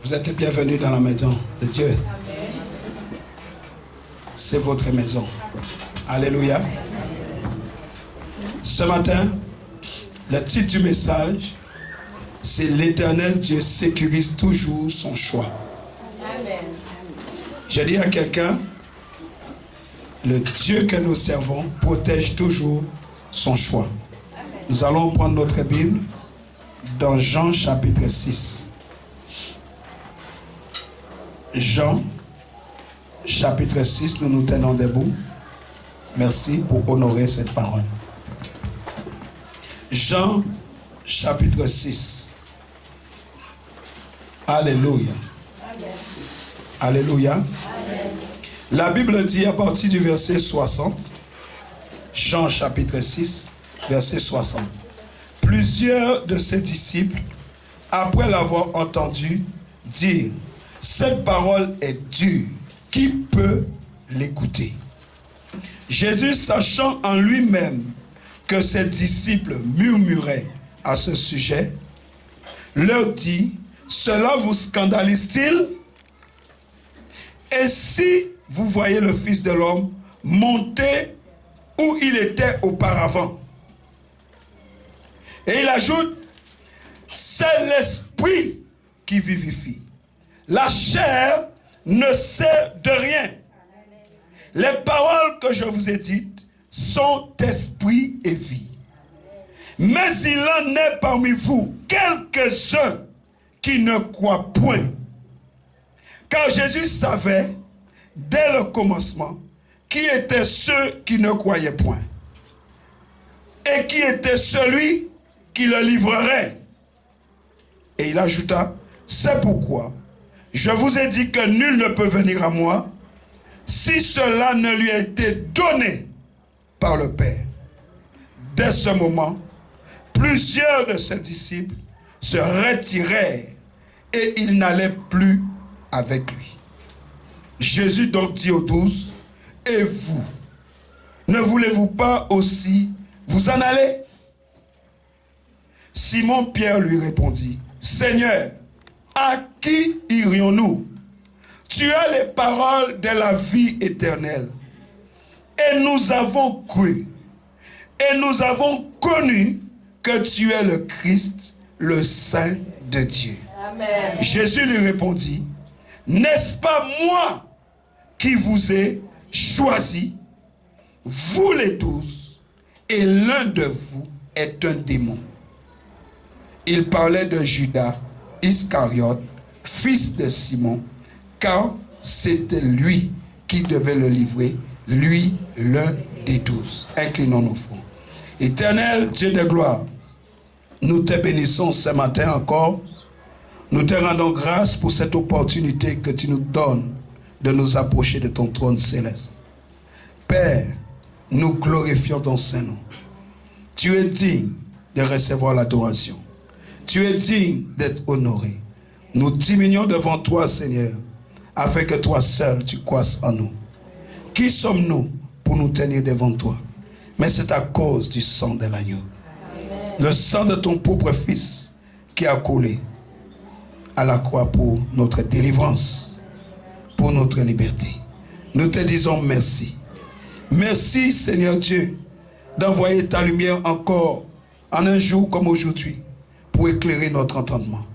Vous êtes les bienvenus dans la maison de Dieu. C'est votre maison. Alléluia. Ce matin, le titre du message, c'est l'Éternel Dieu sécurise toujours son choix. Je dis à quelqu'un, le Dieu que nous servons protège toujours son choix. Nous allons prendre notre Bible dans Jean chapitre 6. Jean chapitre 6, nous nous tenons debout. Merci pour honorer cette parole. Jean chapitre 6. Alléluia. Alléluia. Amen. La Bible dit à partir du verset 60, Jean chapitre 6, verset 60. Plusieurs de ses disciples, après l'avoir entendu, dirent: cette parole est dure, qui peut l'écouter? Jésus, sachant en lui-même que ses disciples murmuraient à ce sujet, leur dit: cela vous scandalise-t-il? Et si vous voyez le Fils de l'homme monter où il était auparavant? Et il ajoute: c'est l'esprit qui vivifie. La chair ne sert de rien. Les paroles que je vous ai dites sont esprit et vie. Mais il en est parmi vous quelques-uns qui ne croient point. Car Jésus savait dès le commencement qui étaient ceux qui ne croyaient point et qui était celui qui le livrerait. Et il ajouta: c'est pourquoi je vous ai dit que nul ne peut venir à moi si cela ne lui a été donné par le Père. Dès ce moment, plusieurs de ses disciples se retirèrent et ils n'allaient plus avec lui. Jésus donc dit aux 12: et vous, ne voulez-vous pas aussi vous en aller? Simon-Pierre lui répondit: Seigneur, à qui irions-nous? Tu as les paroles de la vie éternelle. Et nous avons cru. Et nous avons connu que tu es le Christ, le Saint de Dieu. Amen. Jésus lui répondit: n'est-ce pas moi qui vous ai choisi, vous les 12, et l'un de vous est un démon? Il parlait de Judas Iscariote, fils de Simon, car c'était lui qui devait le livrer, lui l'un des 12. Inclinons nos fronts. Éternel Dieu de gloire, nous te bénissons ce matin encore. Nous te rendons grâce pour cette opportunité que tu nous donnes de nous approcher de ton trône céleste. Père, nous glorifions ton Saint-Nom. Tu es digne de recevoir l'adoration. Tu es digne d'être honoré. Nous diminuons devant toi, Seigneur, afin que toi seul tu croisses en nous. Qui sommes-nous pour nous tenir devant toi? Mais c'est à cause du sang de l'agneau. Le sang de ton propre Fils qui a coulé à la croix pour notre délivrance, pour notre liberté. Nous te disons merci. Merci, Seigneur Dieu, d'envoyer ta lumière encore en un jour comme aujourd'hui, pour éclairer notre entendement.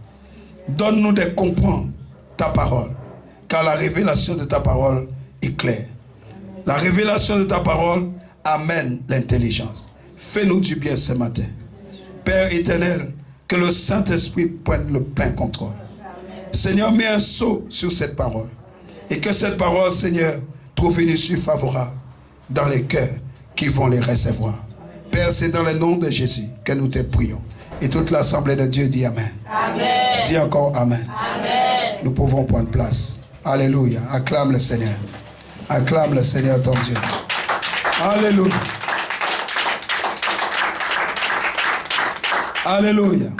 Donne-nous de comprendre ta parole, car la révélation de ta parole est claire. La révélation de ta parole amène l'intelligence. Fais-nous du bien ce matin. Père éternel, que le Saint-Esprit prenne le plein contrôle. Seigneur, mets un sceau sur cette parole. Et que cette parole, Seigneur, trouve une issue favorable dans les cœurs qui vont les recevoir. Père, c'est dans le nom de Jésus que nous te prions. Et toute l'assemblée de Dieu dit Amen. Amen. Dis encore Amen. Amen. Nous pouvons prendre place. Alléluia. Acclame le Seigneur. Acclame le Seigneur ton Dieu. Alléluia. Alléluia.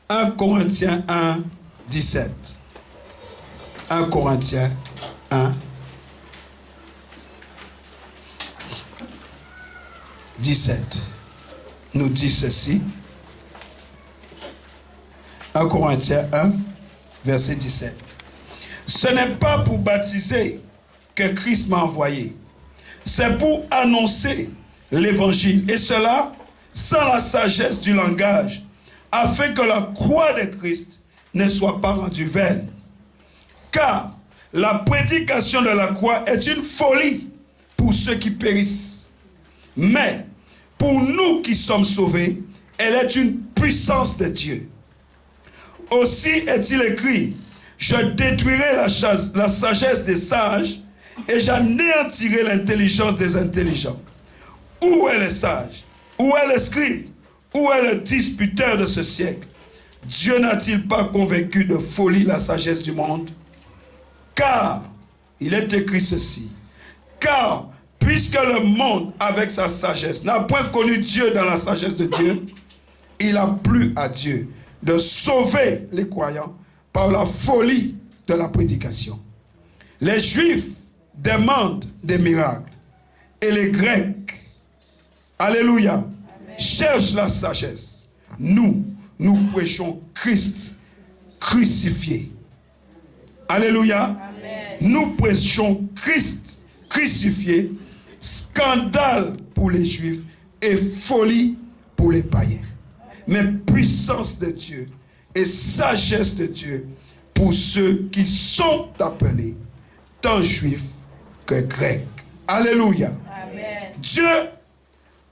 1 Corinthiens 1, 17. 1 Corinthiens 1, 17. Nous dit ceci. 1 Corinthiens 1, verset 17. Ce n'est pas pour baptiser que Christ m'a envoyé. C'est pour annoncer l'évangile. Et cela sans la sagesse du langage, afin que la croix de Christ ne soit pas rendue vaine. Car la prédication de la croix est une folie pour ceux qui périssent. Mais pour nous qui sommes sauvés, elle est une puissance de Dieu. Aussi est-il écrit, je détruirai la sagesse des sages et j'anéantirai l'intelligence des intelligents. Où est le sage? Où est le scribe? Où est le disputeur de ce siècle? Dieu n'a-t-il pas convaincu de folie la sagesse du monde? Car, il est écrit ceci, car puisque le monde avec sa sagesse n'a point connu Dieu dans la sagesse de Dieu, il a plu à Dieu de sauver les croyants par la folie de la prédication. Les Juifs demandent des miracles et les Grecs, alléluia, cherchent la sagesse. Nous prêchons Christ crucifié. Alléluia. Amen. Nous prêchons Christ crucifié, scandale pour les Juifs et folie pour les païens. Mais puissance de Dieu et sagesse de Dieu pour ceux qui sont appelés, tant juifs que grecs. Alléluia. Amen. Dieu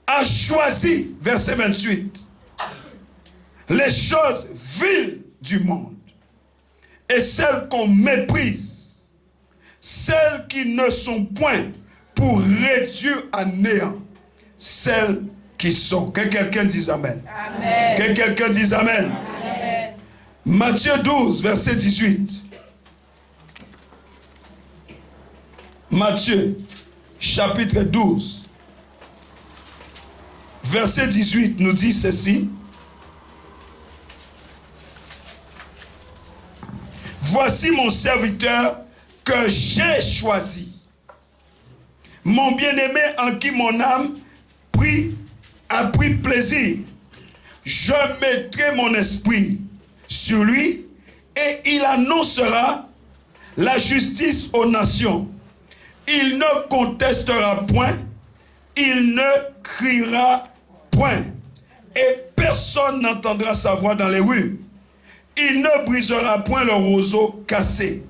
a choisi, verset 28, les choses viles du monde et celles qu'on méprise, celles qui ne sont point pour réduire à néant celles qui sont. Que quelqu'un dise Amen. Amen. Que quelqu'un dise Amen. Amen. Matthieu 12, verset 18. Matthieu, chapitre 12, verset 18 nous dit ceci. Voici mon serviteur que j'ai choisi, mon bien-aimé en qui mon âme a pris plaisir. Je mettrai mon esprit sur lui et il annoncera la justice aux nations. Il ne contestera point, il ne criera point et personne n'entendra sa voix dans les rues. Il ne brisera point le roseau cassé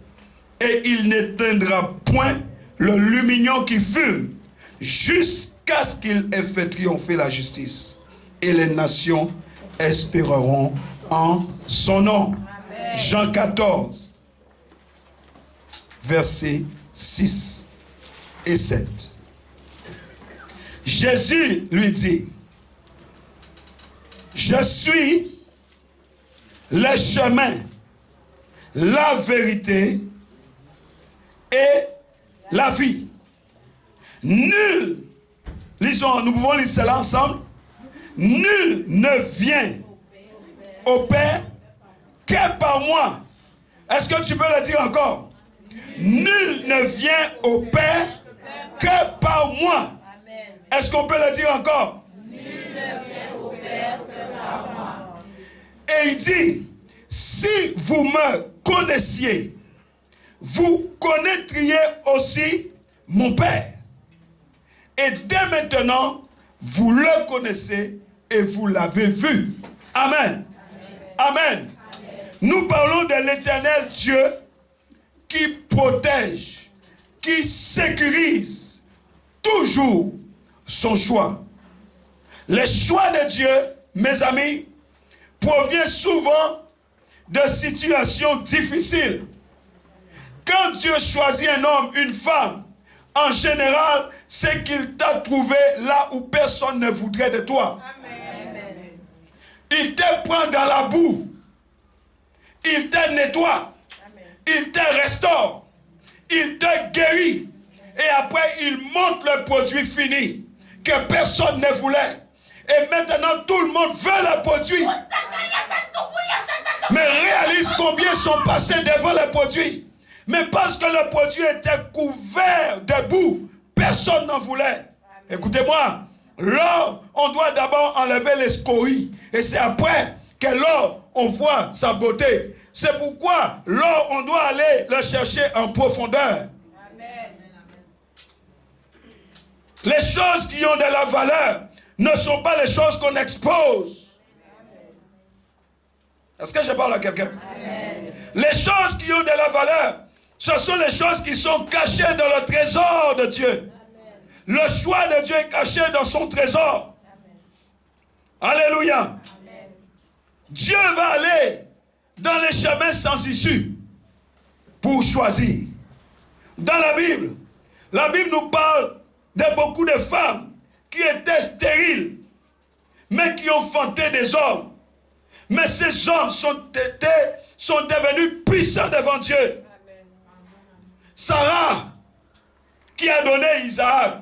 et il n'éteindra point le lumignon qui fume jusqu'à ce qu'il ait fait triompher la justice. Et les nations espéreront en son nom. Amen. Jean 14, versets 6 et 7. Jésus lui dit, je suis le chemin, la vérité et la vie. Nul, lisons, nous pouvons lire cela ensemble. Nul ne vient au Père que par moi. Est-ce que tu peux le dire encore? Nul ne vient au Père que par moi. Est-ce qu'on peut le dire encore? Nul ne vient au Père que par moi. Et il dit, si vous me connaissiez, vous connaîtriez aussi mon Père. Et dès maintenant, vous le connaissez et vous l'avez vu. Amen. Amen. Amen. Nous parlons de l'Éternel Dieu qui protège, qui sécurise toujours son choix. Le choix de Dieu, mes amis, provient souvent de situations difficiles. Quand Dieu choisit un homme, une femme, en général, c'est qu'il t'a trouvé là où personne ne voudrait de toi. Amen. Il te prend dans la boue. Il te nettoie. Amen. Il te restaure. Il te guérit. Et après, il montre le produit fini que personne ne voulait. Et maintenant, tout le monde veut le produit. Mais réalise combien sont passés devant le produit. Mais parce que le produit était couvert de boue, personne n'en voulait. Écoutez-moi, l'or, on doit d'abord enlever les scories. Et c'est après que l'or, on voit sa beauté. C'est pourquoi l'or, on doit aller le chercher en profondeur. Amen. Les choses qui ont de la valeur ne sont pas les choses qu'on expose. Est-ce que je parle à quelqu'un? Les choses qui ont de la valeur, ce sont les choses qui sont cachées dans le trésor de Dieu. Amen. Le choix de Dieu est caché dans son trésor. Amen. Alléluia. Amen. Dieu va aller dans les chemins sans issue pour choisir. Dans la Bible nous parle de beaucoup de femmes qui étaient stériles, mais qui ont fanté des hommes. Mais ces hommes sont devenus puissants devant Dieu. Amen. Sarah, qui a donné Isaac.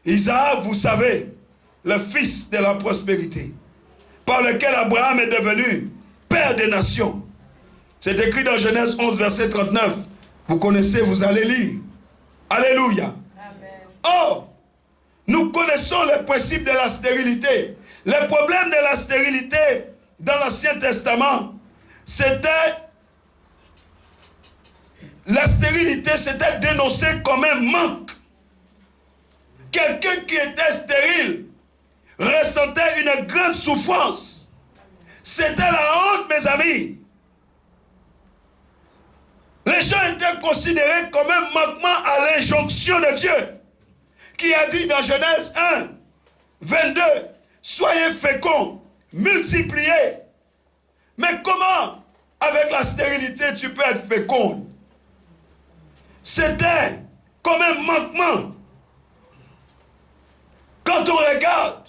Isaac, vous savez, le fils de la prospérité, par lequel Abraham est devenu père des nations. C'est écrit dans Genèse 11, verset 39. Vous connaissez, vous allez lire. Alléluia. Amen. Or, nous connaissons le principe de la stérilité. Le problème de la stérilité dans l'Ancien Testament, c'était la stérilité, c'était dénoncé comme un manque. Quelqu'un qui était stérile ressentait une grande souffrance. C'était la honte, mes amis. Les gens étaient considérés comme un manquement à l'injonction de Dieu, qui a dit dans Genèse 1, 22, soyez féconds, multipliez. Mais comment, avec la stérilité, tu peux être féconde? C'était comme un manquement. Quand on regarde,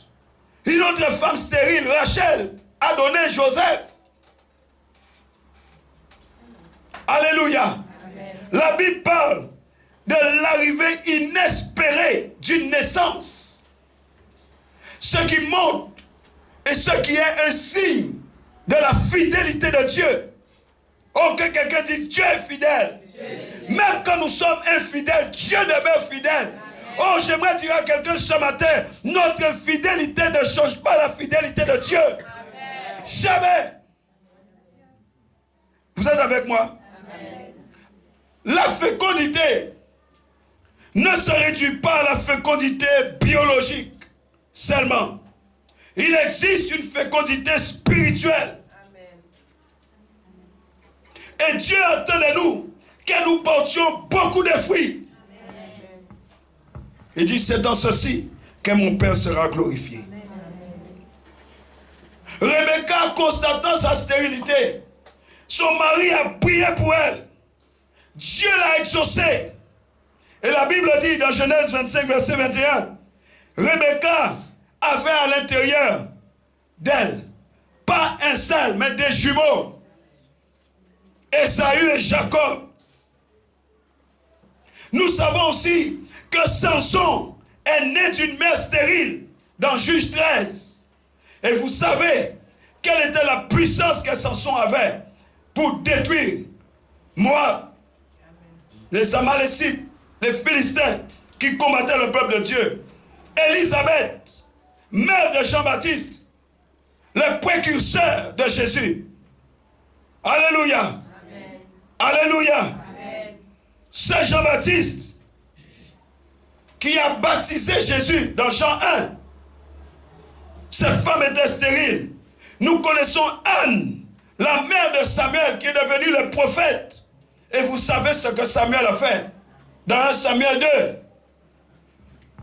une autre femme stérile, Rachel, a donné Joseph. Alléluia. Amen. La Bible parle de l'arrivée inespérée d'une naissance. Ce qui montre et ce qui est un signe de la fidélité de Dieu. Oh, que quelqu'un dit Dieu est fidèle. Même quand nous sommes infidèles, Dieu demeure fidèle. Oh, j'aimerais dire à quelqu'un ce matin, notre fidélité ne change pas la fidélité de Dieu. Amen. Jamais. Vous êtes avec moi? Amen. La fécondité ne se réduit pas à la fécondité biologique seulement. Il existe une fécondité spirituelle. Amen. Et Dieu attend de nous que nous portions beaucoup de fruits. Il dit, c'est dans ceci que mon Père sera glorifié. Amen. Rebecca, constatant sa stérilité, son mari a prié pour elle. Dieu l'a exaucé. Et la Bible dit dans Genèse 25, verset 21, Rebecca avait à l'intérieur d'elle, pas un seul, mais des jumeaux, Ésaü et Jacob. Nous savons aussi que Samson est né d'une mère stérile dans Juge 13. Et vous savez quelle était la puissance que Samson avait pour détruire Moab, les Amalécites, les Philistins qui combattaient le peuple de Dieu. Élisabeth, mère de Jean-Baptiste, le précurseur de Jésus. Alléluia. Amen. Alléluia. Amen. C'est Jean-Baptiste qui a baptisé Jésus dans Jean 1. Cette femme était stérile. Nous connaissons Anne, la mère de Samuel, qui est devenue le prophète. Et vous savez ce que Samuel a fait dans 1 Samuel 2.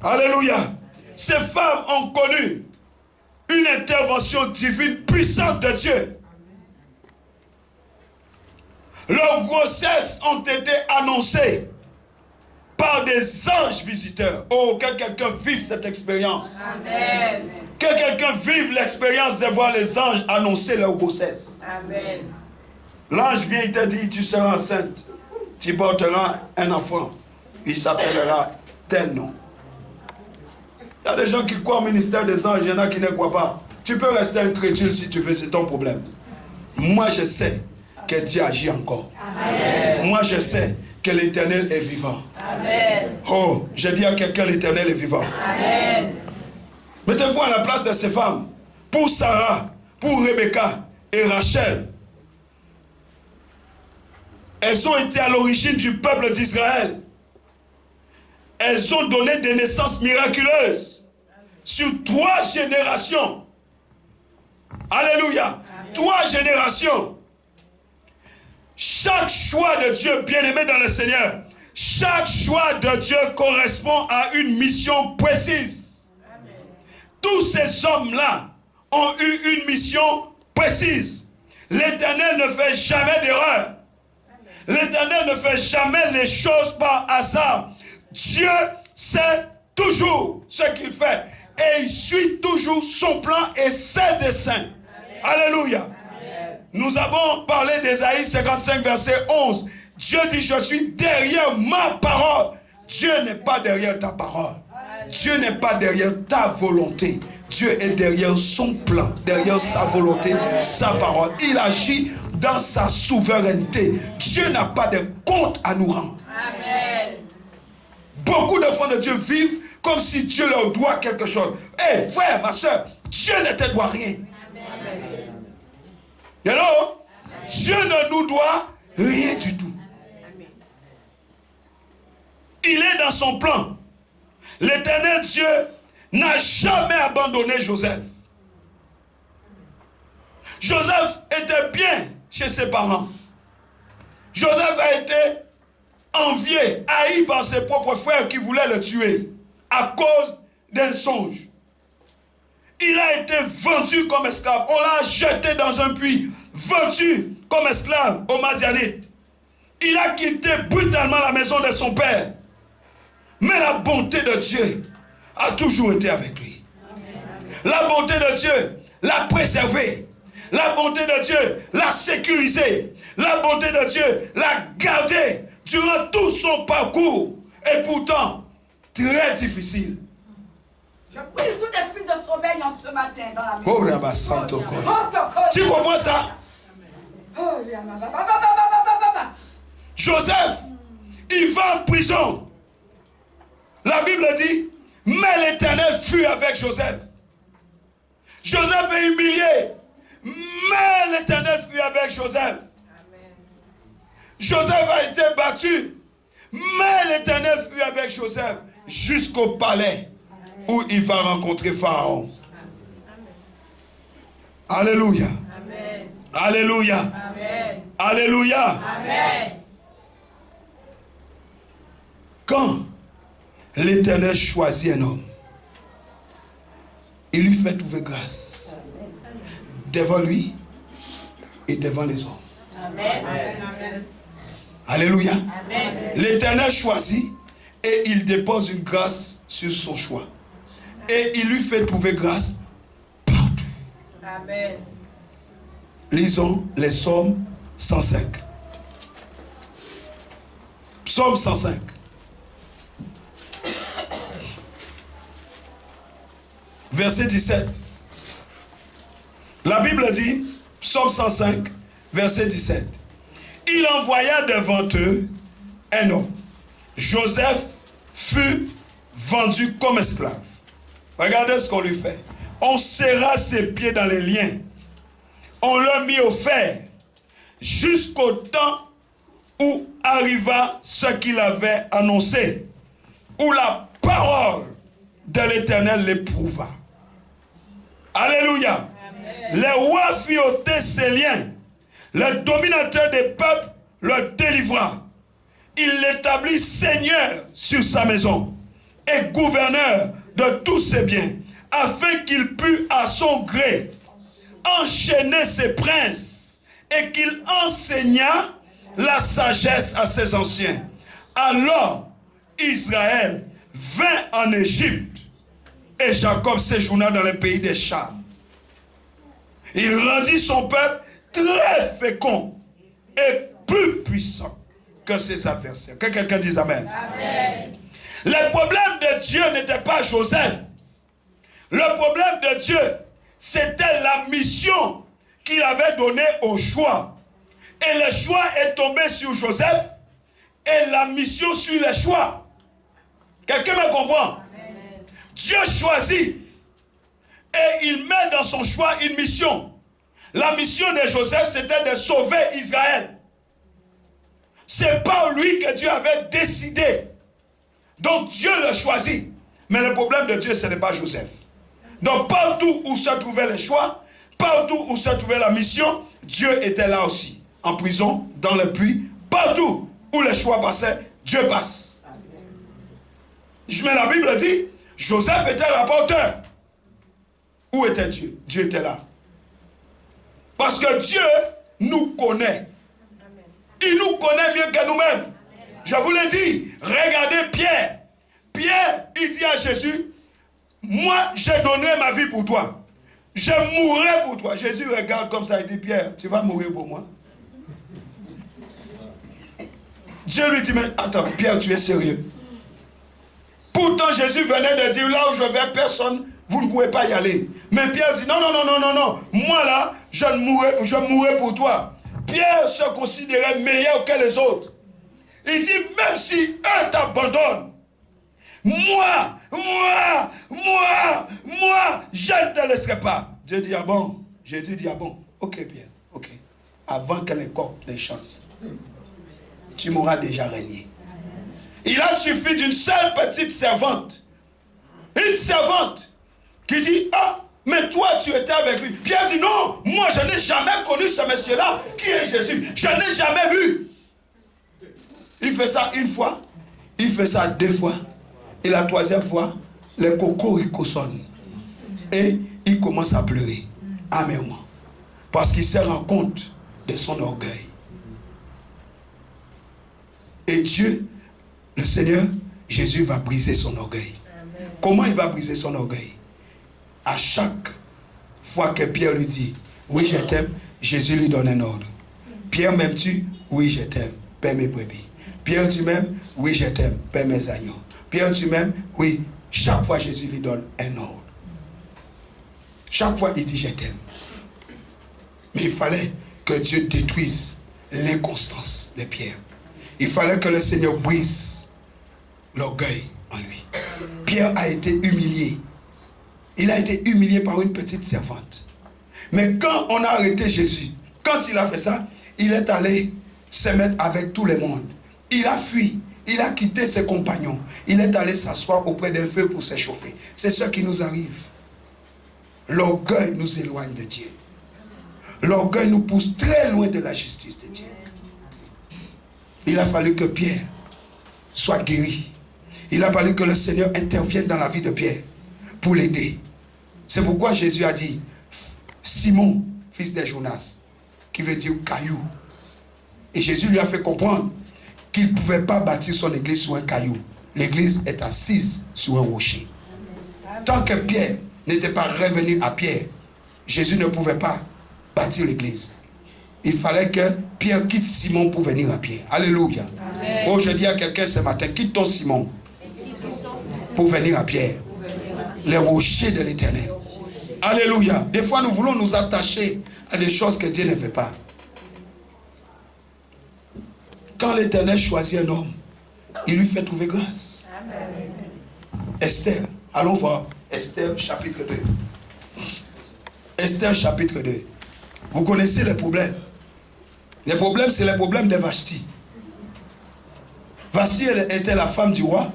Alléluia. Ces femmes ont connu une intervention divine puissante de Dieu. Leurs grossesses ont été annoncées par des anges visiteurs. Oh, que quelqu'un vive cette expérience. Amen. Que quelqu'un vive l'expérience de voir les anges annoncer leur grossesse. Amen. L'ange vient et te dit, tu seras enceinte. Tu porteras un enfant. Il s'appellera tel nom. Il y a des gens qui croient au ministère des anges, il y en a qui ne croient pas. Tu peux rester incrédule si tu veux, c'est ton problème. Moi, je sais que Dieu agit encore. Amen. Moi, je sais que l'Éternel est vivant. Amen. Oh, je dis à quelqu'un, l'Éternel est vivant. Amen. Mettez-vous à la place de ces femmes. Pour Sarah, pour Rebecca et Rachel, Elles ont été à l'origine du peuple d'Israël. Elles ont donné des naissances miraculeuses sur 3 générations. Alléluia. 3 générations. Chaque choix de Dieu, bien-aimé dans le Seigneur, chaque choix de Dieu correspond à une mission précise. Amen. Tous ces hommes-là ont eu une mission précise. L'Éternel ne fait jamais d'erreur. L'Éternel ne fait jamais les choses par hasard. Dieu sait toujours ce qu'il fait. Et il suit toujours son plan et ses desseins. Alléluia. Nous avons parlé d'Ésaïe 55, verset 11. Dieu dit, je suis derrière ma parole. Dieu n'est pas derrière ta parole. Dieu n'est pas derrière ta volonté. Dieu est derrière son plan, derrière sa volonté, sa parole. Il agit dans sa souveraineté. Dieu n'a pas de compte à nous rendre. Amen. Beaucoup d'enfants de Dieu vivent comme si Dieu leur doit quelque chose. Hé, frère, ma soeur, Dieu ne te doit rien. Amen. Hello? Dieu ne nous doit rien du tout. Il est dans son plan. L'Éternel Dieu n'a jamais abandonné Joseph. Joseph était bien chez ses parents. Joseph a été envié, haï par ses propres frères qui voulaient le tuer à cause d'un songe. Il a été vendu comme esclave. On l'a jeté dans un puits, vendu comme esclave aux Madianites. Il a quitté brutalement la maison de son père. Mais la bonté de Dieu a toujours été avec lui. La bonté de Dieu l'a préservé. La bonté de Dieu l'a sécurisé. La bonté de Dieu l'a gardé durant tout son parcours. Et pourtant, très difficile. Je brise tout esprit de sommeil en ce matin dans la maison. Tu comprends ça? Joseph, il va en prison. La Bible dit, mais l'Éternel fut avec Joseph. Joseph est humilié, mais l'Éternel fut avec Joseph. Joseph a été battu, mais l'Éternel fut avec Joseph jusqu'au palais où il va rencontrer Pharaon. Alléluia. Amen. Alléluia. Amen. Alléluia. Amen. Quand l'Éternel choisit un homme, il lui fait trouver grâce devant lui et devant les hommes. Amen. Amen. Alléluia. L'Éternel choisit et il dépose une grâce sur son choix. Et il lui fait trouver grâce partout. Amen. Lisons les psaumes 105. Psaume 105. Verset 17. La Bible dit, psaume 105, verset 17. Il envoya devant eux un homme. Joseph fut vendu comme esclave. Regardez ce qu'on lui fait. On serra ses pieds dans les liens. On l'a mis au fer jusqu'au temps où arriva ce qu'il avait annoncé, où la parole de l'Éternel l'éprouva. Alléluia. Amen. Les rois firent ôter ses liens. Le dominateur des peuples le délivra. Il l'établit seigneur sur sa maison et gouverneur de tous ses biens, afin qu'il pût à son gré enchaîner ses princes et qu'il enseignât la sagesse à ses anciens. Alors Israël vint en Égypte et Jacob séjourna dans le pays des Cham. Il rendit son peuple très fécond et plus puissant que ses adversaires. Que quelqu'un dise Amen. Amen. Le problème de Dieu n'était pas Joseph. Le problème de Dieu, c'était la mission qu'il avait donnée au choix. Et le choix est tombé sur Joseph et la mission sur le choix. Quelqu'un me comprend? Amen. Dieu choisit et il met dans son choix une mission. La mission de Joseph, c'était de sauver Israël. C'est pas lui que Dieu avait décidé. Donc Dieu le choisit. Mais le problème de Dieu, ce n'est pas Joseph. Donc partout où se trouvait le choix, partout où se trouvait la mission, Dieu était là aussi. En prison, dans le puits, partout où le choix passait, Dieu passe. Mais la Bible dit, Joseph était rapporteur. Où était Dieu? Dieu était là. Parce que Dieu nous connaît. Il nous connaît mieux que nous-mêmes. Je vous l'ai dit, regardez Pierre. Pierre, il dit à Jésus, moi, j'ai donné ma vie pour toi. Je mourrai pour toi. Jésus regarde comme ça, il dit, Pierre, tu vas mourir pour moi. Dieu lui dit, mais attends, Pierre, tu es sérieux? Pourtant, Jésus venait de dire, là où je vais, personne, vous ne pouvez pas y aller. Mais Pierre dit, non, non, non, non, non, non. Moi là, je mourrai pour toi. Pierre se considérait meilleur que les autres. Il dit, même si eux t'abandonnent, moi, je ne te laisserai pas. Dieu dit, ah bon? Jésus dit, ah bon? Ok, Pierre, ok. Avant que les coqs les chantent, tu m'auras déjà régné. Il a suffi d'une seule petite servante. Une servante qui dit, ah, mais toi tu étais avec lui. Pierre dit, non, moi je n'ai jamais connu ce monsieur-là. Qui est Jésus? Je n'ai jamais vu. Il fait ça une fois, il fait ça deux fois. Et la troisième fois, les cocoricots sonnent. Et il commence à pleurer amèrement. Parce qu'il se rend compte de son orgueil. Et Dieu, le Seigneur, Jésus va briser son orgueil. Amen. Comment il va briser son orgueil? À chaque fois que Pierre lui dit, oui je t'aime, Jésus lui donne un ordre. Pierre m'aimes-tu? Oui je t'aime, paie mes brebis. Pierre tu m'aimes? Oui je t'aime, paie mes agneaux. Pierre tu m'aimes? Oui. Chaque fois Jésus lui donne un ordre. Chaque fois il dit je t'aime. Mais il fallait que Dieu détruise l'inconstance de Pierre. Il fallait que le Seigneur brise l'orgueil en lui. Pierre a été humilié. Il a été humilié par une petite servante. Mais quand on a arrêté Jésus, quand il a fait ça, il est allé se mettre avec tout le monde. Il a fui. Il a quitté ses compagnons. Il est allé s'asseoir auprès d'un feu pour s'échauffer. C'est ce qui nous arrive. L'orgueil nous éloigne de Dieu. L'orgueil nous pousse très loin de la justice de Dieu. Il a fallu que Pierre soit guéri. Il a fallu que le Seigneur intervienne dans la vie de Pierre pour l'aider. C'est pourquoi Jésus a dit Simon, fils de Jonas, qui veut dire caillou. Et Jésus lui a fait comprendre qu'il ne pouvait pas bâtir son église sur un caillou. L'église est assise sur un rocher. Tant que Pierre n'était pas revenu à Pierre, Jésus ne pouvait pas bâtir l'église. Il fallait que Pierre quitte Simon pour venir à Pierre. Alléluia. Amen. Oh, je dis à quelqu'un ce matin, quitte ton Simon pour venir à Pierre. Les rochers de l'Éternel. Alléluia. Des fois, nous voulons nous attacher à des choses que Dieu ne veut pas. Quand l'Éternel choisit un homme, il lui fait trouver grâce. Amen. Esther, allons voir Esther chapitre 2. Esther chapitre 2. Vous connaissez les problèmes. Les problèmes, c'est les problèmes de Vashti. Vashti était la femme du roi.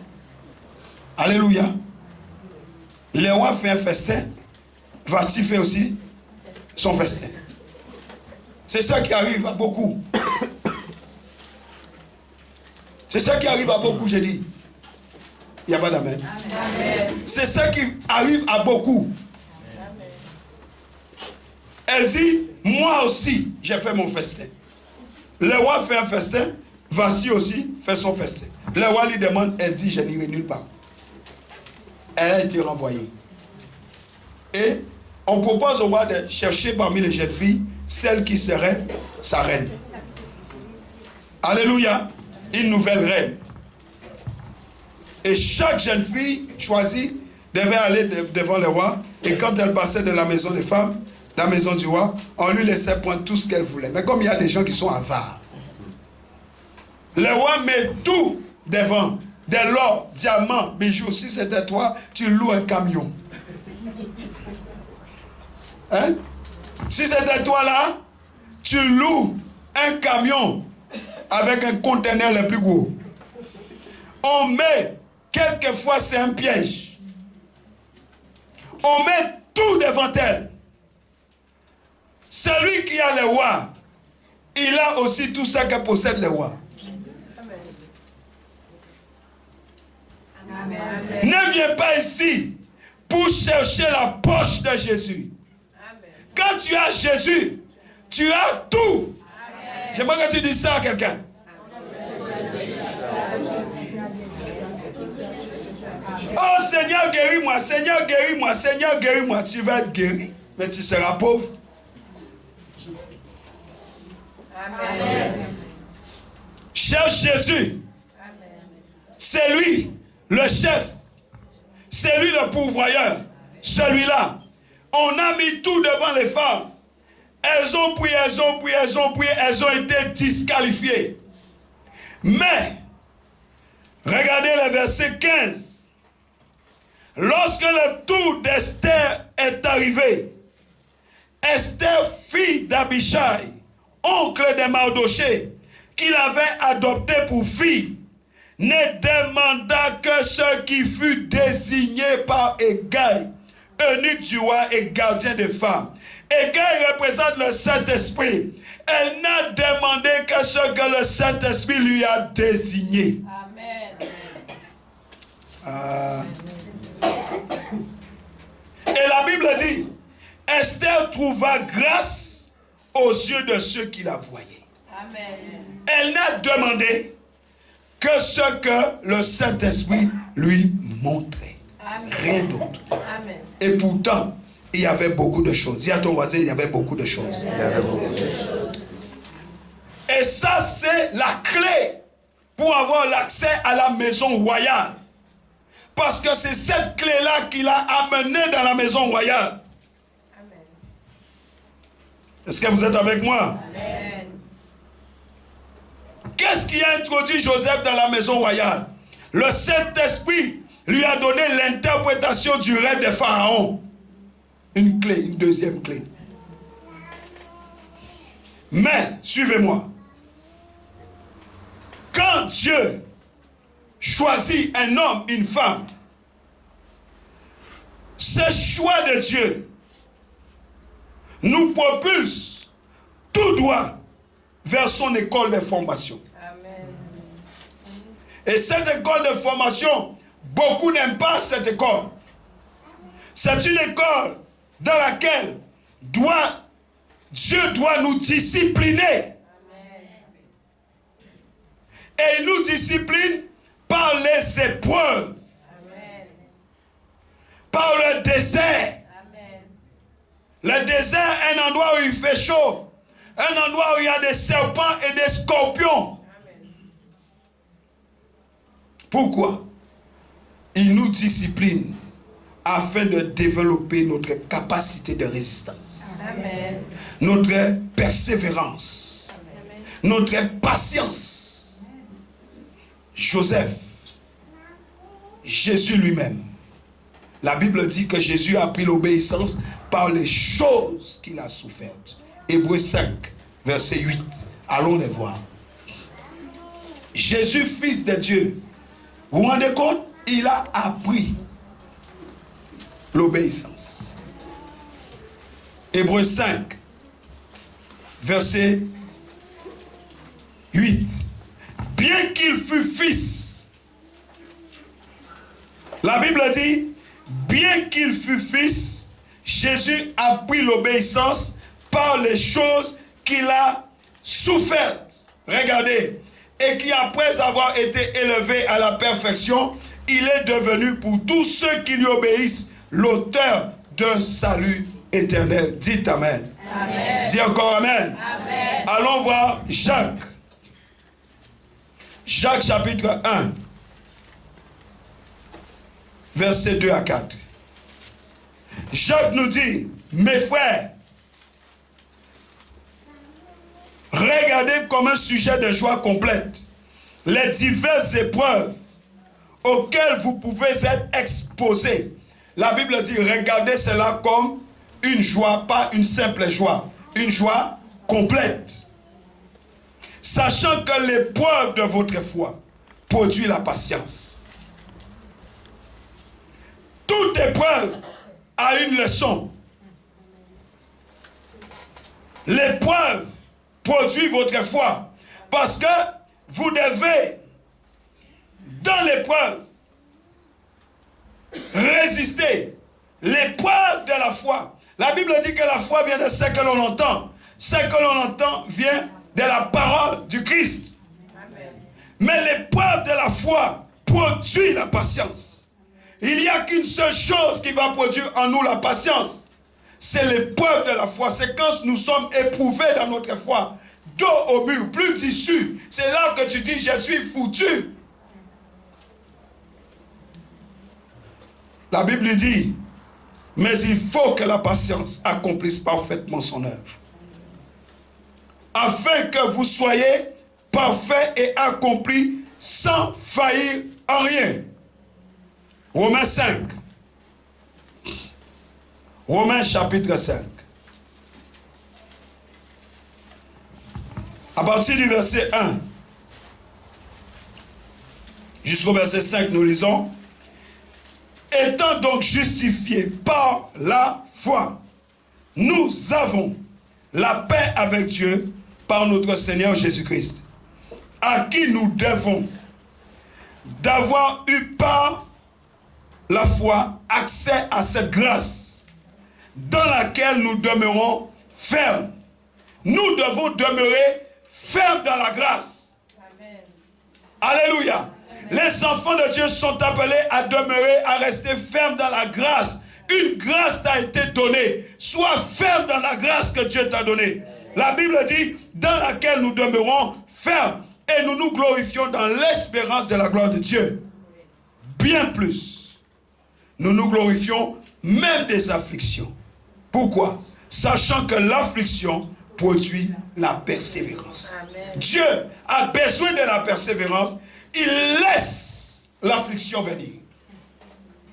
Alléluia. Le roi fait un festin. Vashti fait aussi son festin. C'est ça qui arrive à beaucoup. C'est ça qui arrive à beaucoup, j'ai dit. Il n'y a pas d'amen. C'est ça qui arrive à beaucoup. Amen. Elle dit, moi aussi, j'ai fait mon festin. Le roi fait un festin, Vashti aussi fait son festin. Le roi lui demande, elle dit, je n'irai nulle part. Elle a été renvoyée. Et on propose au roi de chercher parmi les jeunes filles celle qui serait sa reine. Alléluia. Une nouvelle reine. Et chaque jeune fille choisie devait aller devant le roi. Et quand elle passait de la maison des femmes, la maison du roi, on lui laissait prendre tout ce qu'elle voulait. Mais comme il y a des gens qui sont avares, le roi met tout devant. De l'or, diamants, bijoux. Si c'était toi, tu loues un camion. Hein? Si c'était toi là, tu loues un camion. avec un conteneur le plus gros. On met, quelquefois c'est un piège. On met tout devant elle. Celui qui a le roi, il a aussi tout ce que possède le roi. Amen. Ne viens pas ici pour chercher la poche de Jésus. Amen. Quand tu as Jésus, tu as tout. J'aimerais que tu dises ça à quelqu'un. Oh Seigneur, guéris-moi, Seigneur, guéris-moi, Seigneur, guéris-moi. Tu vas être guéri, mais tu seras pauvre. Amen. Cherche Jésus. C'est lui le chef. C'est lui le pourvoyeur. Celui-là. On a mis tout devant les femmes. Elles ont prié, elles ont prié, elles ont prié, elles ont été disqualifiées. Mais, regardez le verset 15. Lorsque le tour d'Esther est arrivé, Esther, fille d'Abichai, oncle de Mardoché, qu'il avait adopté pour fille, ne demanda que ce qui fut désigné par Hégai, eunuque du roi et gardien des femmes. Hégai représente le Saint-Esprit. Elle n'a demandé que ce que le Saint-Esprit lui a désigné. Amen. Et la Bible dit, Esther trouva grâce aux yeux de ceux qui la voyaient. Amen. Elle n'a demandé que ce que le Saint-Esprit lui montrait. Amen. Rien d'autre. Amen. Et pourtant, il y avait beaucoup de choses. Dis à ton voisin, il y avait beaucoup de choses. Et ça, c'est la clé pour avoir l'accès à la maison royale. Parce que c'est cette clé-là qui l'a amené dans la maison royale. Amen. Est-ce que vous êtes avec moi? Amen. Qu'est-ce qui a introduit Joseph dans la maison royale? Le Saint-Esprit lui a donné l'interprétation du rêve de Pharaon. Une clé, une deuxième clé. Mais, suivez-moi. Quand Dieu choisit un homme, une femme, ce choix de Dieu nous propulse tout droit vers son école de formation. Amen. Et cette école de formation, beaucoup n'aiment pas cette école. C'est une école dans laquelle Dieu doit nous discipliner. Et il nous discipline par les épreuves, Amen. par le désert. Amen. Le désert est un endroit où il fait chaud, un endroit où il y a des serpents et des scorpions. Amen. Pourquoi? Il nous discipline afin de développer notre capacité de résistance, Amen. notre persévérance, Amen. notre patience. Joseph, Jésus lui-même, la Bible dit que Jésus a pris l'obéissance par les choses qu'il a souffertes. Hébreux 5, verset 8. Allons les voir. Jésus, fils de Dieu, vous vous rendez compte? Il a appris l'obéissance. Hébreux 5, verset 8. Bien qu'il fût fils, la Bible dit, bien qu'il fût fils, Jésus a pris l'obéissance par les choses qu'il a souffertes. Regardez. Et qui après avoir été élevé à la perfection, il est devenu pour tous ceux qui lui obéissent l'auteur d'un salut éternel. Dites Amen. Amen. Dis encore Amen. Amen. Allons voir Jacques. Jacques chapitre 1, versets 2 à 4. Jacques nous dit, mes frères, regardez comme un sujet de joie complète les diverses épreuves auxquelles vous pouvez être exposés. La Bible dit, regardez cela comme une joie, pas une simple joie, une joie complète. sachant que l'épreuve de votre foi produit la patience. Toute épreuve a une leçon. L'épreuve produit votre foi. Parce que vous devez, dans l'épreuve, résister. L'épreuve de la foi. La Bible dit que la foi vient de ce que l'on entend. Ce que l'on entend vient de la parole du Christ. Amen. Mais l'épreuve de la foi produit la patience. Il n'y a qu'une seule chose qui va produire en nous la patience. C'est l'épreuve de la foi. C'est quand nous sommes éprouvés dans notre foi. Dos au mur, plus d'issue. C'est là que tu dis, je suis foutu. La Bible dit, mais il faut que la patience accomplisse parfaitement son œuvre. Afin que vous soyez parfaits et accomplis sans faillir en rien. Romains 5. Romains chapitre 5. À partir du verset 1 jusqu'au verset 5, nous lisons. Étant donc justifiés par la foi, nous avons la paix avec Dieu par notre Seigneur Jésus-Christ, à qui nous devons d'avoir eu par la foi accès à cette grâce dans laquelle nous demeurons fermes. Nous devons demeurer fermes dans la grâce. Amen. Alléluia. Les enfants de Dieu sont appelés à demeurer, à rester fermes dans la grâce. Une grâce t'a été donnée. Sois ferme dans la grâce que Dieu t'a donnée. La Bible dit, dans laquelle nous demeurons fermes et nous nous glorifions dans l'espérance de la gloire de Dieu. Bien plus, nous nous glorifions même des afflictions. Pourquoi? Sachant que l'affliction produit la persévérance. Amen. Dieu a besoin de la persévérance. Il laisse l'affliction venir.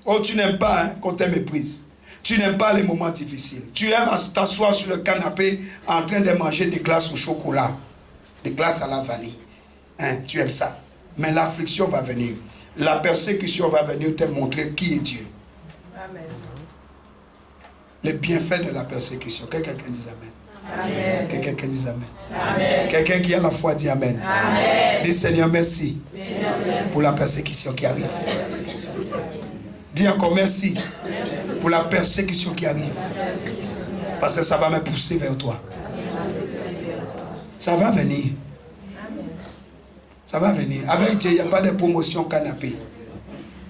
Oh, tu n'aimes pas hein, qu'on te méprise. Tu n'aimes pas les moments difficiles. Tu aimes t'asseoir sur le canapé en train de manger des glaces au chocolat, des glaces à la vanille. Hein, tu aimes ça. Mais l'affliction va venir. La persécution va venir te montrer qui est Dieu. Amen. Les bienfaits de la persécution. Que quelqu'un dise Amen. Amen. Que quelqu'un dise Amen. Amen. Quelqu'un qui a la foi dit Amen. Amen. Dis Seigneur merci, Seigneur, merci pour la persécution qui arrive. Dis encore merci pour la persécution qui arrive. Parce que ça va me pousser vers toi. Ça va venir. Ça va venir. Avec Dieu, il n'y a pas de promotion canapé.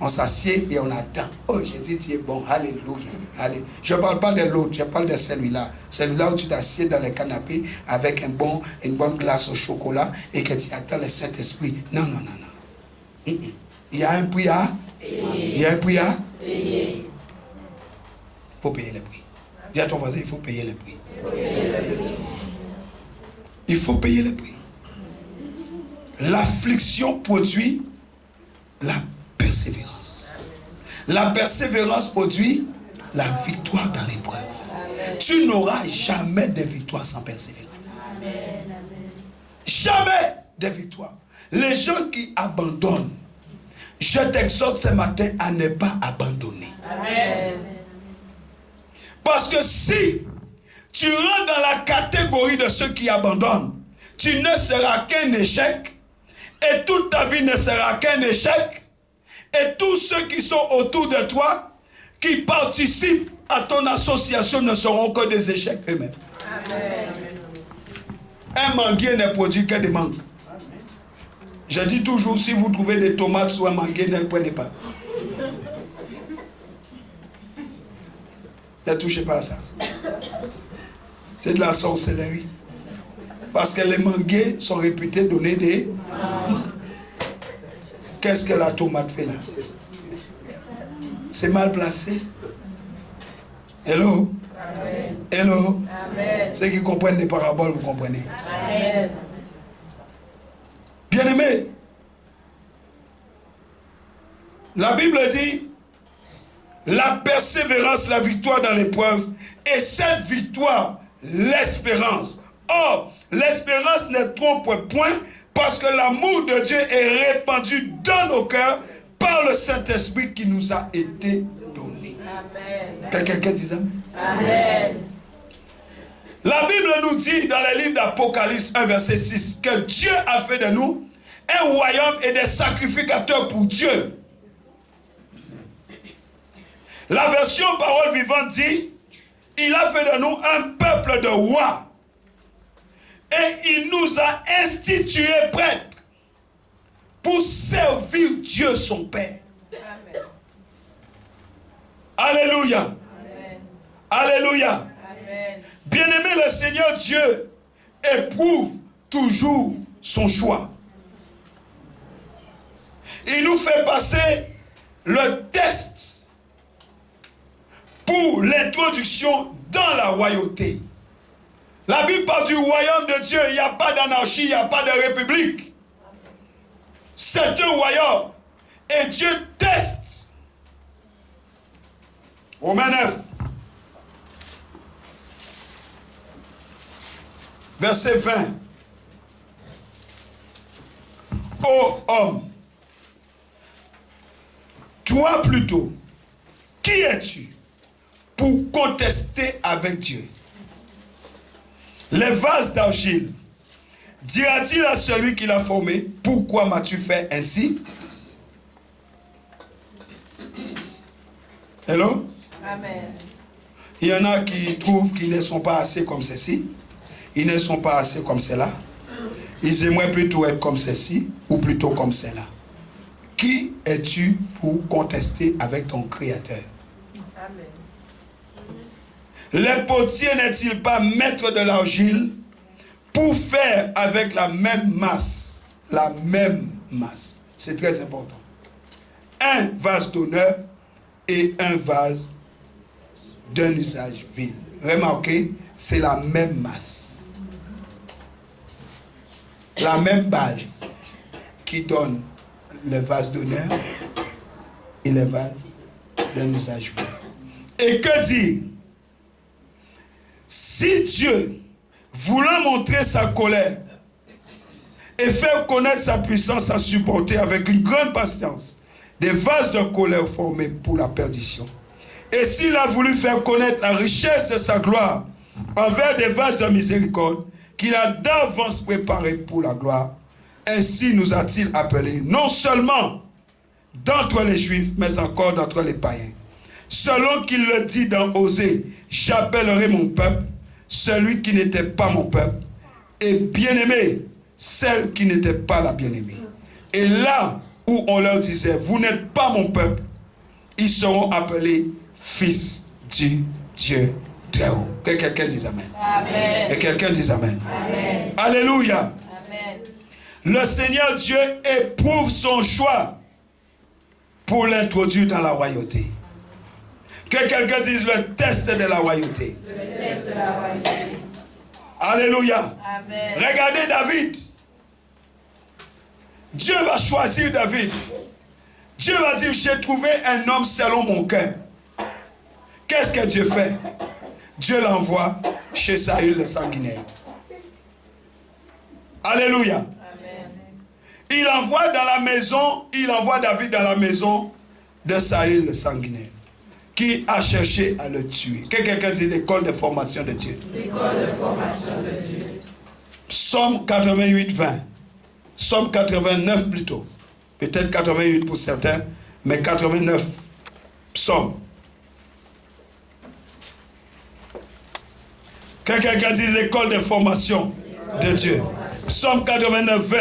On s'assied et on attend. Oh, Jésus, tu es bon. Alléluia. Allez. Je ne parle pas de l'autre, je parle de celui-là. Celui-là où tu t'assieds dans le canapé avec une bonne glace au chocolat et que tu attends le Saint-Esprit. Non, non, non, non. Il y a un prix à payer. Il y a un prix à payer. Il faut payer le prix. Dis à ton voisin, il faut payer le prix. Il faut payer le prix. L'affliction produit la persévérance. La persévérance produit la victoire dans l'épreuve. Tu n'auras jamais de victoire sans persévérance. Amen. Jamais de victoire. Les gens qui abandonnent, je t'exhorte ce matin à ne pas abandonner. Amen. Parce que si tu rentres dans la catégorie de ceux qui abandonnent, tu ne seras qu'un échec et toute ta vie ne sera qu'un échec. Et tous ceux qui sont autour de toi, qui participent à ton association, ne seront que des échecs eux-mêmes. Un manguier ne produit que des mangues. Je dis toujours, si vous trouvez des tomates sur un manguier, ne le prenez pas. Ne touchez pas à ça. C'est de la sorcellerie. Parce que les manguiers sont réputés donner des... Qu'est-ce que la tomate fait là? C'est mal placé. Hello? Amen. Hello? Amen. Ceux qui comprennent les paraboles, vous comprenez? Amen. Bien-aimés, la Bible dit la persévérance, la victoire dans l'épreuve, et cette victoire, l'espérance. Or, l'espérance ne trompe point, parce que l'amour de Dieu est répandu dans nos cœurs par le Saint-Esprit qui nous a été donné. Amen. Que quelqu'un dise Amen. Amen. La Bible nous dit dans le livre d'Apocalypse 1 verset 6 que Dieu a fait de nous un royaume et des sacrificateurs pour Dieu. La version parole vivante dit, il a fait de nous un peuple de rois et il nous a institués prêtres pour servir Dieu son Père. Amen. Alléluia. Amen. Alléluia. Amen. Bien-aimé, le Seigneur Dieu éprouve toujours son choix. Il nous fait passer le test pour l'introduction dans la royauté. La Bible parle du royaume de Dieu. Il n'y a pas d'anarchie, il n'y a pas de république. C'est un royaume. Et Dieu teste. Romains 9. Verset 20. Ô homme, toi plutôt, qui es-tu pour contester avec Dieu? Les vases d'argile, dira-t-il à celui qui l'a formé, pourquoi m'as-tu fait ainsi? Hello? Amen. Il y en a qui trouvent qu'ils ne sont pas assez comme ceci, ils ne sont pas assez comme cela. Ils aimeraient plutôt être comme ceci ou plutôt comme cela. Qui es-tu pour contester avec ton Créateur? Amen. Le potier n'est-il pas maître de l'argile pour faire avec la même masse? La même masse. C'est très important. Un vase d'honneur et un vase d'un usage vil. Remarquez, c'est la même masse. La même base qui donne le vase d'honneur et le vase d'un usage vil. Et que dire? Si Dieu, voulant montrer sa colère et faire connaître sa puissance à supporter avec une grande patience des vases de colère formés pour la perdition, et s'il a voulu faire connaître la richesse de sa gloire envers des vases de miséricorde qu'il a d'avance préparés pour la gloire, ainsi nous a-t-il appelés non seulement d'entre les Juifs, mais encore d'entre les païens. Selon qu'il le dit dans Osée, j'appellerai mon peuple celui qui n'était pas mon peuple, et bien-aimé celle qui n'était pas la bien-aimée. Et là où on leur disait, vous n'êtes pas mon peuple, ils seront appelés fils du Dieu très haut. Que quelqu'un dise Amen. Amen. Que quelqu'un dise Amen. Amen. Alléluia. Amen. Le Seigneur Dieu éprouve son choix pour l'introduire dans la royauté. Que quelqu'un dise le test de la royauté. Le test de la royauté. Alléluia. Amen. Regardez David. Dieu va choisir David. Dieu va dire, j'ai trouvé un homme selon mon cœur. Qu'est-ce que Dieu fait? Dieu l'envoie chez Saül le sanguinaire. Alléluia. Amen. Il envoie dans la maison, il envoie David dans la maison de Saül le sanguinaire, qui a cherché à le tuer. Que quelqu'un dit l'école de formation de Dieu. L'école de formation de Dieu. Psaume 88, 20. Psaume 89 plutôt. Peut-être 88 pour certains, mais 89. Psaume. Que quelqu'un dise l'école de formation de Dieu. Psaume 89, 20.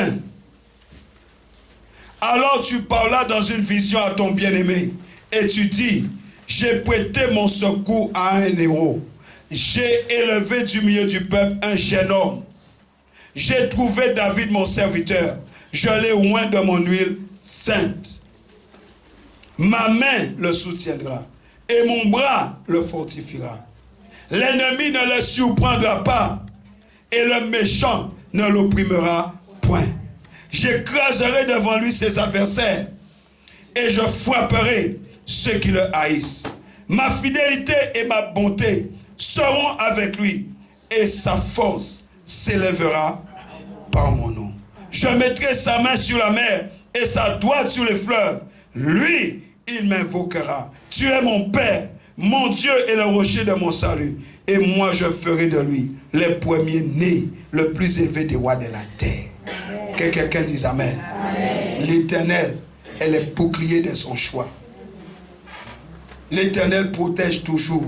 Alors tu parlas dans une vision à ton bien-aimé et tu dis, j'ai prêté mon secours à un héros. J'ai élevé du milieu du peuple un jeune homme. J'ai trouvé David mon serviteur. Je l'ai oint de mon huile sainte. Ma main le soutiendra et mon bras le fortifiera. L'ennemi ne le surprendra pas et le méchant ne l'opprimera point. J'écraserai devant lui ses adversaires et je frapperai ceux qui le haïssent. Ma fidélité et ma bonté seront avec lui et sa force s'élèvera par mon nom. Je mettrai sa main sur la mer et sa droite sur les fleuves. Lui, il m'invoquera. Tu es mon Père, mon Dieu est le rocher de mon salut. Et moi, je ferai de lui le premier-né, le plus élevé des rois de la terre. Que quelqu'un dise Amen. L'Éternel est le bouclier de son choix. L'Éternel protège toujours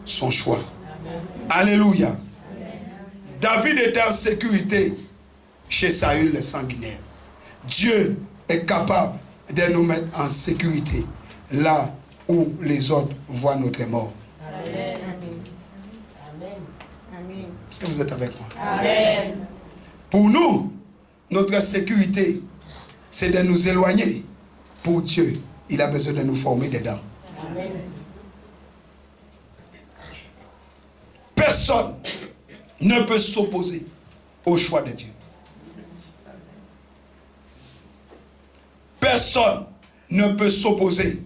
son choix. Alléluia. David était en sécurité chez Saül le sanguinaire. Dieu est capable de nous mettre en sécurité là où les autres voient notre mort. Amen. Est-ce que vous êtes avec moi? Amen. Pour nous, notre sécurité, c'est de nous éloigner. Pour Dieu, il a besoin de nous former dedans. Amen. Personne ne peut s'opposer au choix de Dieu. Personne ne peut s'opposer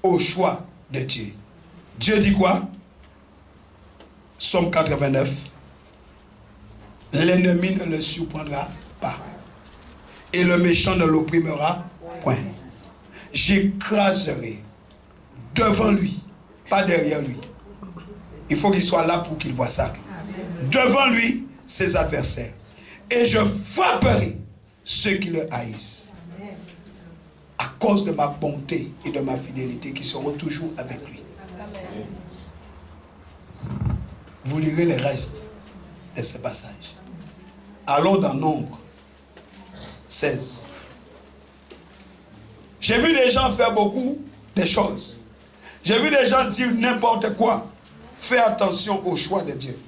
au choix de Dieu. Dieu dit quoi? Psaume 89. L'ennemi ne le surprendra pas. Et le méchant ne l'opprimera point. J'écraserai devant lui, pas derrière lui. Il faut qu'il soit là pour qu'il voit ça. Devant lui, ses adversaires. Et je frapperai ceux qui le haïssent. À cause de ma bonté et de ma fidélité qui seront toujours avec lui. Vous lirez les restes de ce passage. Allons dans Nombre 16. J'ai vu des gens faire beaucoup de choses. J'ai vu des gens dire n'importe quoi. Fais attention au choix de Dieu.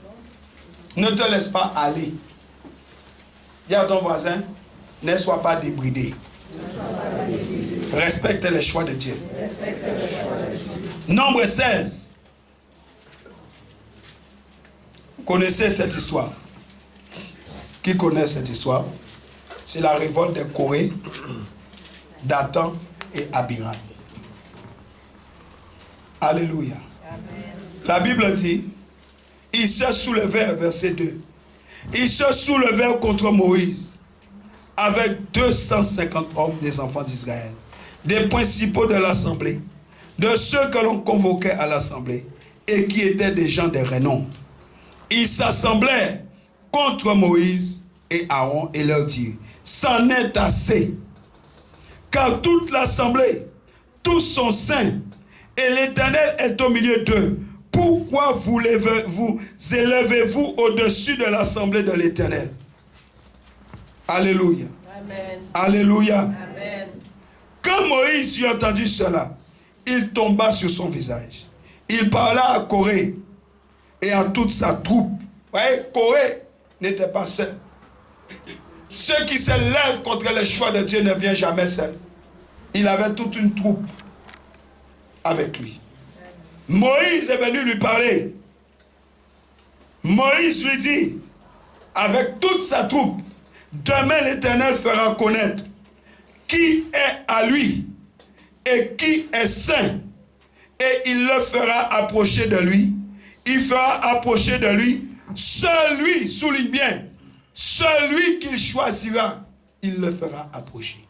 Ne te laisse pas aller. Dis à ton voisin, ne sois pas débridé. Respecte les choix de Dieu. Nombre 16. Vous connaissez cette histoire? Qui connaît cette histoire? C'est la révolte de Corée, Dathan et Abiram. Alléluia. La Bible dit, ils se soulevèrent, verset 2. Ils se soulevèrent contre Moïse avec 250 hommes des enfants d'Israël, des principaux de l'assemblée, de ceux que l'on convoquait à l'assemblée et qui étaient des gens de renom. Ils s'assemblèrent contre Moïse et Aaron et leur dirent, c'en est assez, car toute l'assemblée, tous sont saints, et l'Éternel est au milieu d'eux. Pourquoi vous élevez-vous au-dessus de l'assemblée de l'Éternel? Alléluia. Amen. Alléluia. Amen. Quand Moïse eut entendu cela, il tomba sur son visage. Il parla à Corée et à toute sa troupe. Vous voyez, Corée n'était pas seul. Ceux qui se lèvent contre le choix de Dieu ne viennent jamais seuls. Il avait toute une troupe avec lui. Moïse est venu lui parler. Moïse lui dit, avec toute sa troupe, demain l'Éternel fera connaître qui est à lui et qui est saint. Et il le fera approcher de lui. Il fera approcher de lui celui, souligne bien, celui qu'il choisira, il le fera approcher.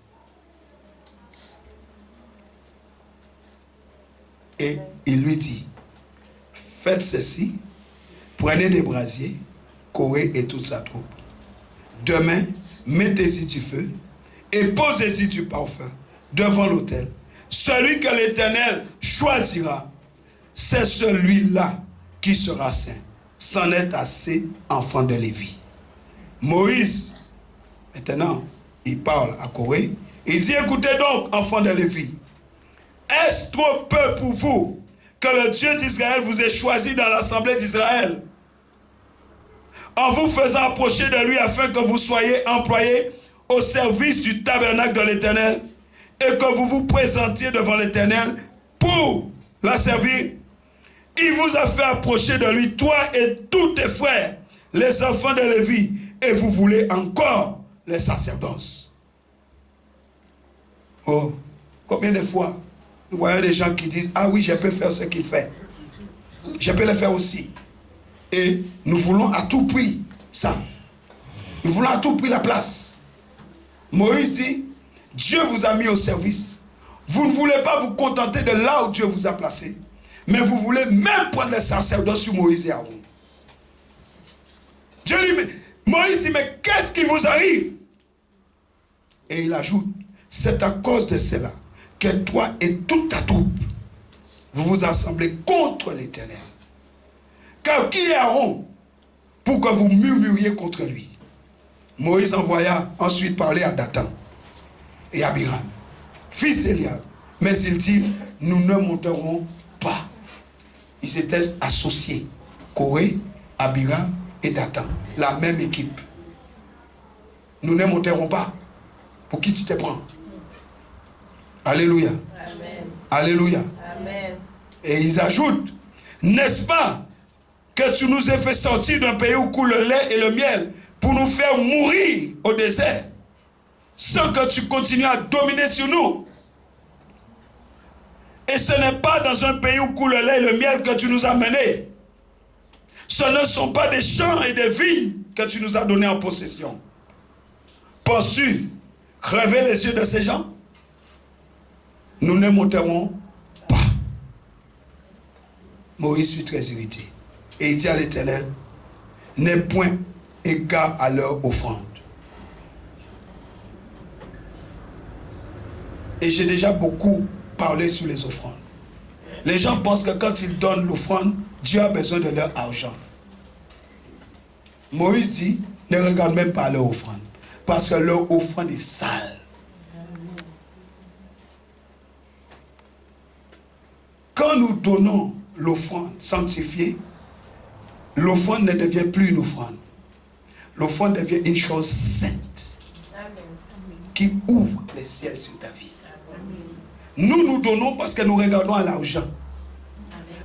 Et il lui dit, faites ceci, prenez des brasiers, Corée et toute sa troupe. Demain, mettez-y du feu et posez-y du parfum devant l'autel. Celui que l'Éternel choisira, c'est celui-là qui sera saint. C'en est assez, enfant de Lévi. Moïse, maintenant, il parle à Corée. Il dit, écoutez donc, enfant de Lévi, est-ce trop peu pour vous que le Dieu d'Israël vous ait choisi dans l'assemblée d'Israël en vous faisant approcher de lui afin que vous soyez employés au service du tabernacle de l'Éternel et que vous vous présentiez devant l'Éternel pour la servir? Il vous a fait approcher de lui, toi et tous tes frères, les enfants de Lévi, et vous voulez encore les sacerdoces. Oh, combien de fois nous voyons des gens qui disent, ah oui, je peux faire ce qu'il fait. Je peux le faire aussi. Et nous voulons à tout prix ça. Nous voulons à tout prix la place. Moïse dit, Dieu vous a mis au service. Vous ne voulez pas vous contenter de là où Dieu vous a placé. Mais vous voulez même prendre les sacerdoces sur Moïse et Aaron. Dieu dit, mais, Moïse dit, mais qu'est-ce qui vous arrive? Et il ajoute, c'est à cause de cela que toi et toute ta troupe, vous vous assemblez contre l'Éternel. Car qui est Aaron pour que vous murmuriez contre lui? Moïse envoya ensuite parler à Dathan et Abiram, fils d'Eliab. Mais il dit, nous ne monterons pas. Ils étaient associés. Coré, Abiram et Dathan. La même équipe. Nous ne monterons pas. Pour qui tu te prends? Alléluia. Amen. Alléluia. Amen. Et ils ajoutent, n'est-ce pas que tu nous as fait sortir d'un pays où coule le lait et le miel pour nous faire mourir au désert sans que tu continues à dominer sur nous? Et ce n'est pas dans un pays où coule le lait et le miel que tu nous as menés. Ce ne sont pas des champs et des vignes que tu nous as donnés en possession. Penses-tu crever les yeux de ces gens? Nous ne monterons pas. Moïse fut très irrité. Et il dit à l'Éternel, n'aie point égard à leur offrande. Et j'ai déjà beaucoup parlé sur les offrandes. Les gens pensent que quand ils donnent l'offrande, Dieu a besoin de leur argent. Moïse dit, ne regarde même pas leur offrande. Parce que leur offrande est sale. Quand nous donnons l'offrande sanctifiée, l'offrande ne devient plus une offrande. L'offrande devient une chose sainte qui ouvre les ciels sur ta vie. Nous nous donnons parce que nous regardons à l'argent.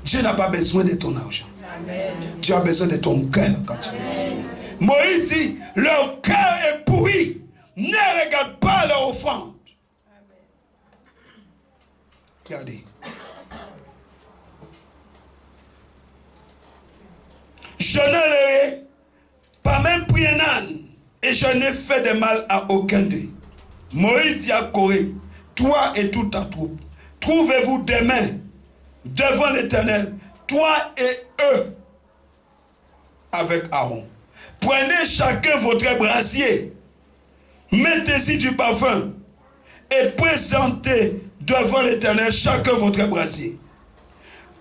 Dieu n'a pas besoin de ton argent. Amen. Dieu a besoin de ton cœur quand tu veux. Moïse dit, leur cœur est pourri. Ne regarde pas leur offrande. Regardez. Je ne leur ai pas même pris un âne et je n'ai fait de mal à aucun d'eux. Moïse dit à Corée, toi et toute ta troupe, trouvez-vous des mains devant l'Éternel, toi et eux, avec Aaron. Prenez chacun votre brasier, mettez-y du parfum et présentez devant l'Éternel chacun votre brasier.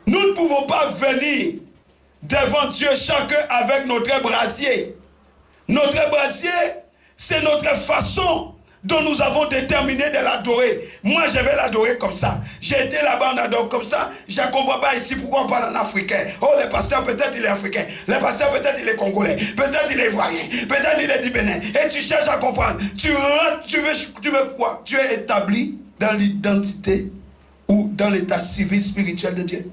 Nous ne pouvons pas venir devant Dieu chacun avec notre brasier. Notre brasier, c'est notre façon dont nous avons déterminé de l'adorer. Moi, je vais l'adorer comme ça. J'ai été là-bas, on adore comme ça. Je ne comprends pas ici pourquoi on parle en africain. Oh, le pasteur, peut-être il est africain. Le pasteur, peut-être il est congolais. Peut-être il est ivoirien. Peut-être il est du Bénin. Et tu cherches à comprendre. Tu rentres, tu veux quoi? Tu es établi dans l'identité ou dans l'état civil spirituel de Dieu.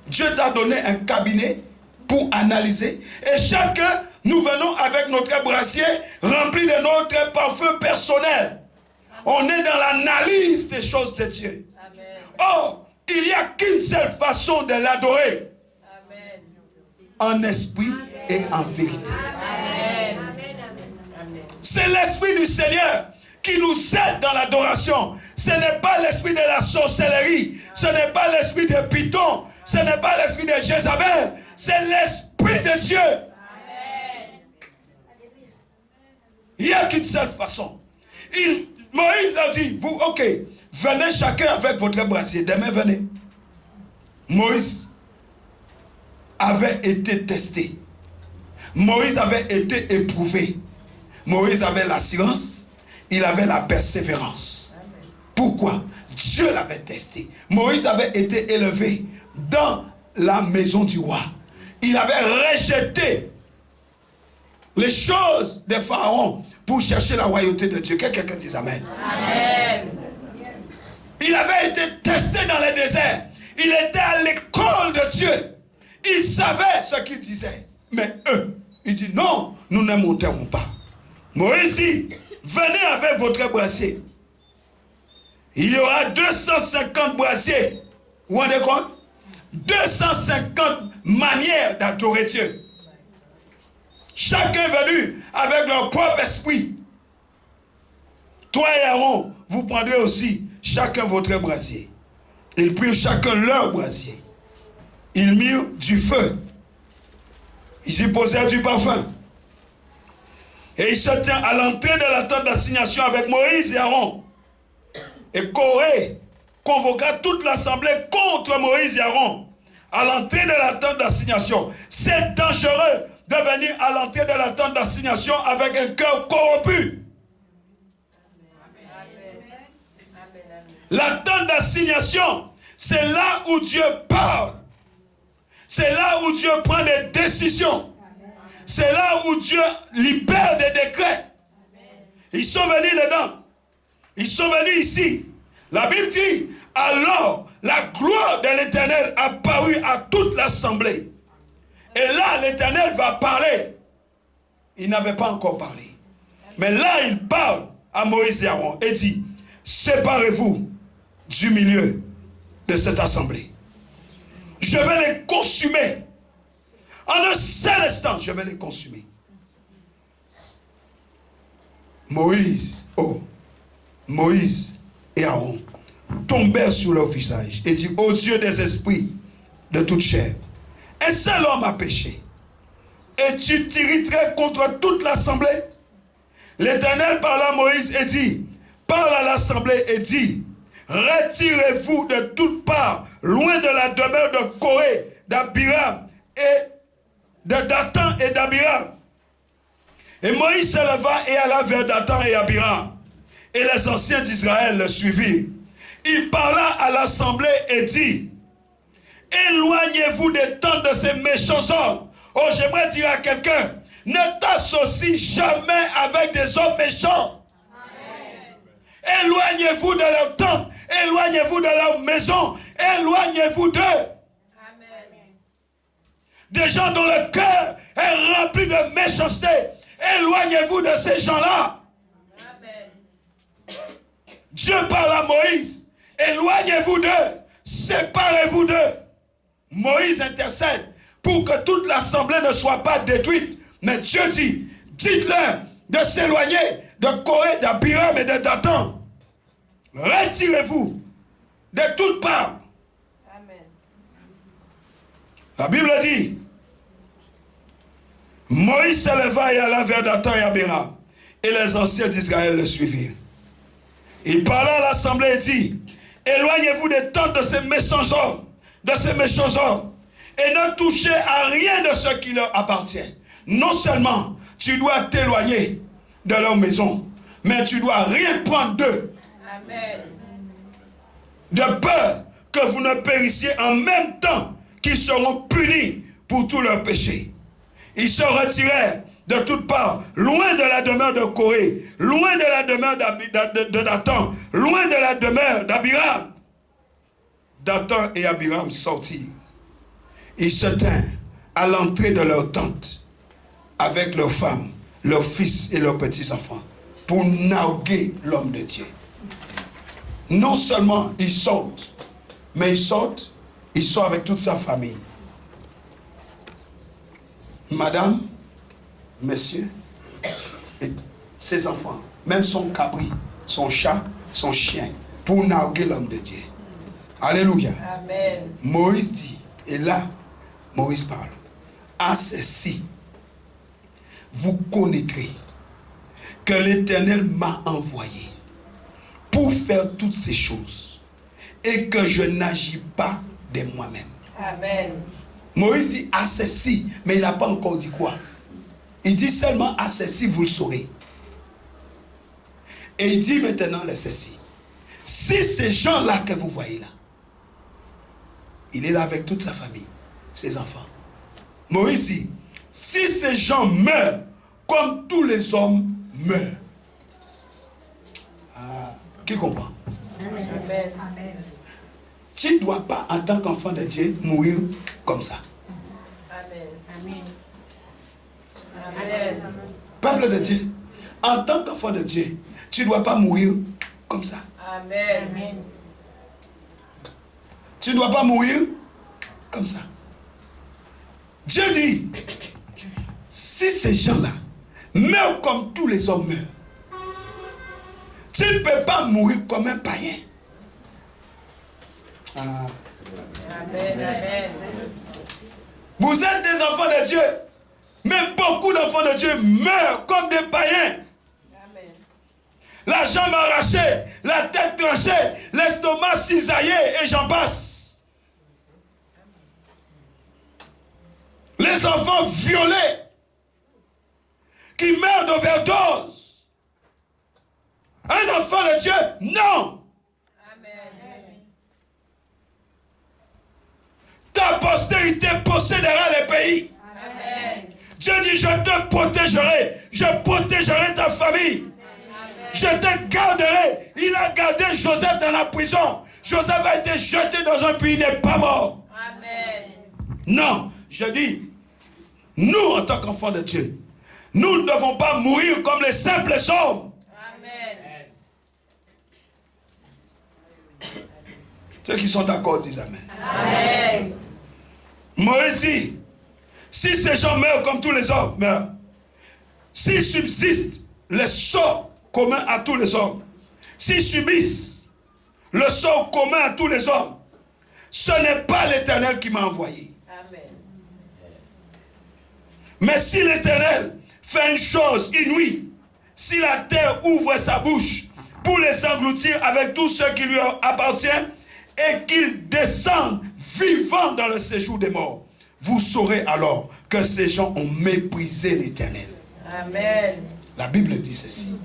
Dieu t'a donné un cabinet pour analyser. Et chacun, nous venons avec notre brasier rempli de notre parfum personnel. On est dans l'analyse des choses de Dieu. Amen. Or, il n'y a qu'une seule façon de l'adorer. En esprit et en vérité. C'est l'esprit du Seigneur qui nous aide dans l'adoration. Ce n'est pas l'esprit de la sorcellerie. Ce n'est pas l'esprit de Python. Ce n'est pas l'esprit de Jézabel. C'est l'esprit de Dieu. Amen. Il n'y a qu'une seule façon. Moïse a dit, vous, ok, venez chacun avec votre brasier. Demain, venez. Moïse avait été testé. Moïse avait été éprouvé. Moïse avait l'assurance. Il avait la persévérance. Pourquoi? Dieu l'avait testé. Moïse avait été élevé dans la maison du roi. Il avait rejeté les choses de Pharaon pour chercher la royauté de Dieu. Que quelqu'un dise Amen. Amen. Il avait été testé dans le désert. Il était à l'école de Dieu. Il savait ce qu'il disait. Mais eux, ils disent non, nous ne monterons pas. Moïse dit, venez avec votre brasier. Il y aura 250 brasiers. Vous vous rendez compte? 250 manières d'adorer Dieu. Chacun est venu avec leur propre esprit. Toi et Aaron, vous prendrez aussi chacun votre brasier. Ils prirent chacun leur brasier. Ils mirent du feu. Ils y posèrent du parfum. Et il se tient à l'entrée de la tente d'assignation avec Moïse et Aaron. Et Corée convoqua toute l'assemblée contre Moïse et Aaron à l'entrée de la tente d'assignation. C'est dangereux de venir à l'entrée de la tente d'assignation avec un cœur corrompu. La tente d'assignation, c'est là où Dieu parle. C'est là où Dieu prend des décisions. C'est là où Dieu libère des décrets. Ils sont venus dedans. Ils sont venus ici. La Bible dit, alors la gloire de l'Éternel apparut à toute l'assemblée. Et là, l'Éternel va parler. Il n'avait pas encore parlé. Mais là, il parle à Moïse et Aaron et dit, séparez-vous du milieu de cette assemblée. Je vais les consumer. En un seul instant, je vais les consumer. Moïse et Aaron tombèrent sur leur visage et dit, ô Dieu des esprits de toute chair, un seul homme a péché. Et tu t'irriterais contre toute l'assemblée. L'Éternel parla à Moïse et dit, parle à l'assemblée et dit, retirez-vous de toutes parts, loin de la demeure de Corée, d'Abiram et de Dathan et d'Abiram. Et Moïse se leva et alla vers Dathan et Abiram. Et les anciens d'Israël le suivirent. Il parla à l'assemblée et dit, éloignez-vous des tentes de ces méchants hommes. Oh, j'aimerais dire à quelqu'un, ne t'associe jamais avec des hommes méchants. Amen. Éloignez-vous de leurs tentes, éloignez-vous de leur maison, éloignez-vous d'eux. Amen. Des gens dont le cœur est rempli de méchanceté, éloignez-vous de ces gens-là. Amen. Dieu parle à Moïse, éloignez-vous d'eux, séparez-vous d'eux. Moïse intercède pour que toute l'assemblée ne soit pas détruite. Mais Dieu dit, dites-leur de s'éloigner de Corée, d'Abiram et de Dathan. Retirez-vous de toutes parts. Amen. La Bible dit, Moïse se leva et alla vers Dathan et Abiram. Et les anciens d'Israël le suivirent. Il parla à l'assemblée et dit, éloignez-vous des tentes de ces méchants hommes, et ne touchez à rien de ce qui leur appartient. Non seulement tu dois t'éloigner de leur maison, mais tu dois rien prendre d'eux. Amen. De peur que vous ne périssiez en même temps qu'ils seront punis pour tous leurs péchés. Ils se retirèrent de toutes parts, loin de la demeure de Corée, loin de la demeure de Dathan, loin de la demeure d'Abiram. Dathan et Abiram sortirent. Ils se tinrent à l'entrée de leur tente avec leurs femmes, leurs fils et leurs petits-enfants pour narguer l'homme de Dieu. Non seulement ils sortent, mais ils sortent avec toute sa famille. Madame, monsieur, et ses enfants, même son cabri, son chat, son chien, pour narguer l'homme de Dieu. Alléluia. Amen. Moïse dit, et là, Moïse parle, à ceci, vous connaîtrez que l'Éternel m'a envoyé pour faire toutes ces choses et que je n'agis pas de moi-même. Amen. Moïse dit à ceci, mais il n'a pas encore dit quoi. Il dit seulement à ceci, vous le saurez. Et il dit maintenant le ceci. Si ces gens-là que vous voyez là, il est là avec toute sa famille, ses enfants. Moïse dit, si ces gens meurent comme tous les hommes meurent. Ah, qui comprend? Amen. Tu ne dois pas, en tant qu'enfant de Dieu, mourir comme ça. Amen. Amen. Peuple de Dieu, en tant qu'enfant de Dieu, tu ne dois pas mourir comme ça. Amen. Tu ne dois pas mourir comme ça. Dieu dit, si ces gens-là meurent comme tous les hommes meurent, tu ne peux pas mourir comme un païen. Ah. Amen, amen. Vous êtes des enfants de Dieu, mais beaucoup d'enfants de Dieu meurent comme des païens. Amen. La jambe arrachée, la tête tranchée, l'estomac cisaillé et j'en passe. Les enfants violés qui meurent d'overdose. Un enfant de Dieu, non. Amen. Ta postérité possédera les pays. Amen. Dieu dit, je te protégerai. Je protégerai ta famille. Amen. Je te garderai. Il a gardé Joseph dans la prison. Joseph a été jeté dans un puits, il n'est pas mort. Amen. Non, je dis, nous en tant qu'enfants de Dieu, nous ne devons pas mourir comme les simples hommes. Amen. Ceux qui sont d'accord disent Amen. Amen. Moïse dit, si ces gens meurent comme tous les hommes meurent, s'ils subsistent le sort commun à tous les hommes, s'ils subissent le sort commun à tous les hommes, ce n'est pas l'Éternel qui m'a envoyé. Amen. Mais si l'Éternel fait une chose inouïe, si la terre ouvre sa bouche pour les engloutir avec tout ce qui lui appartient et qu'il descende vivant dans le séjour des morts, vous saurez alors que ces gens ont méprisé l'Éternel. Amen. La Bible dit ceci.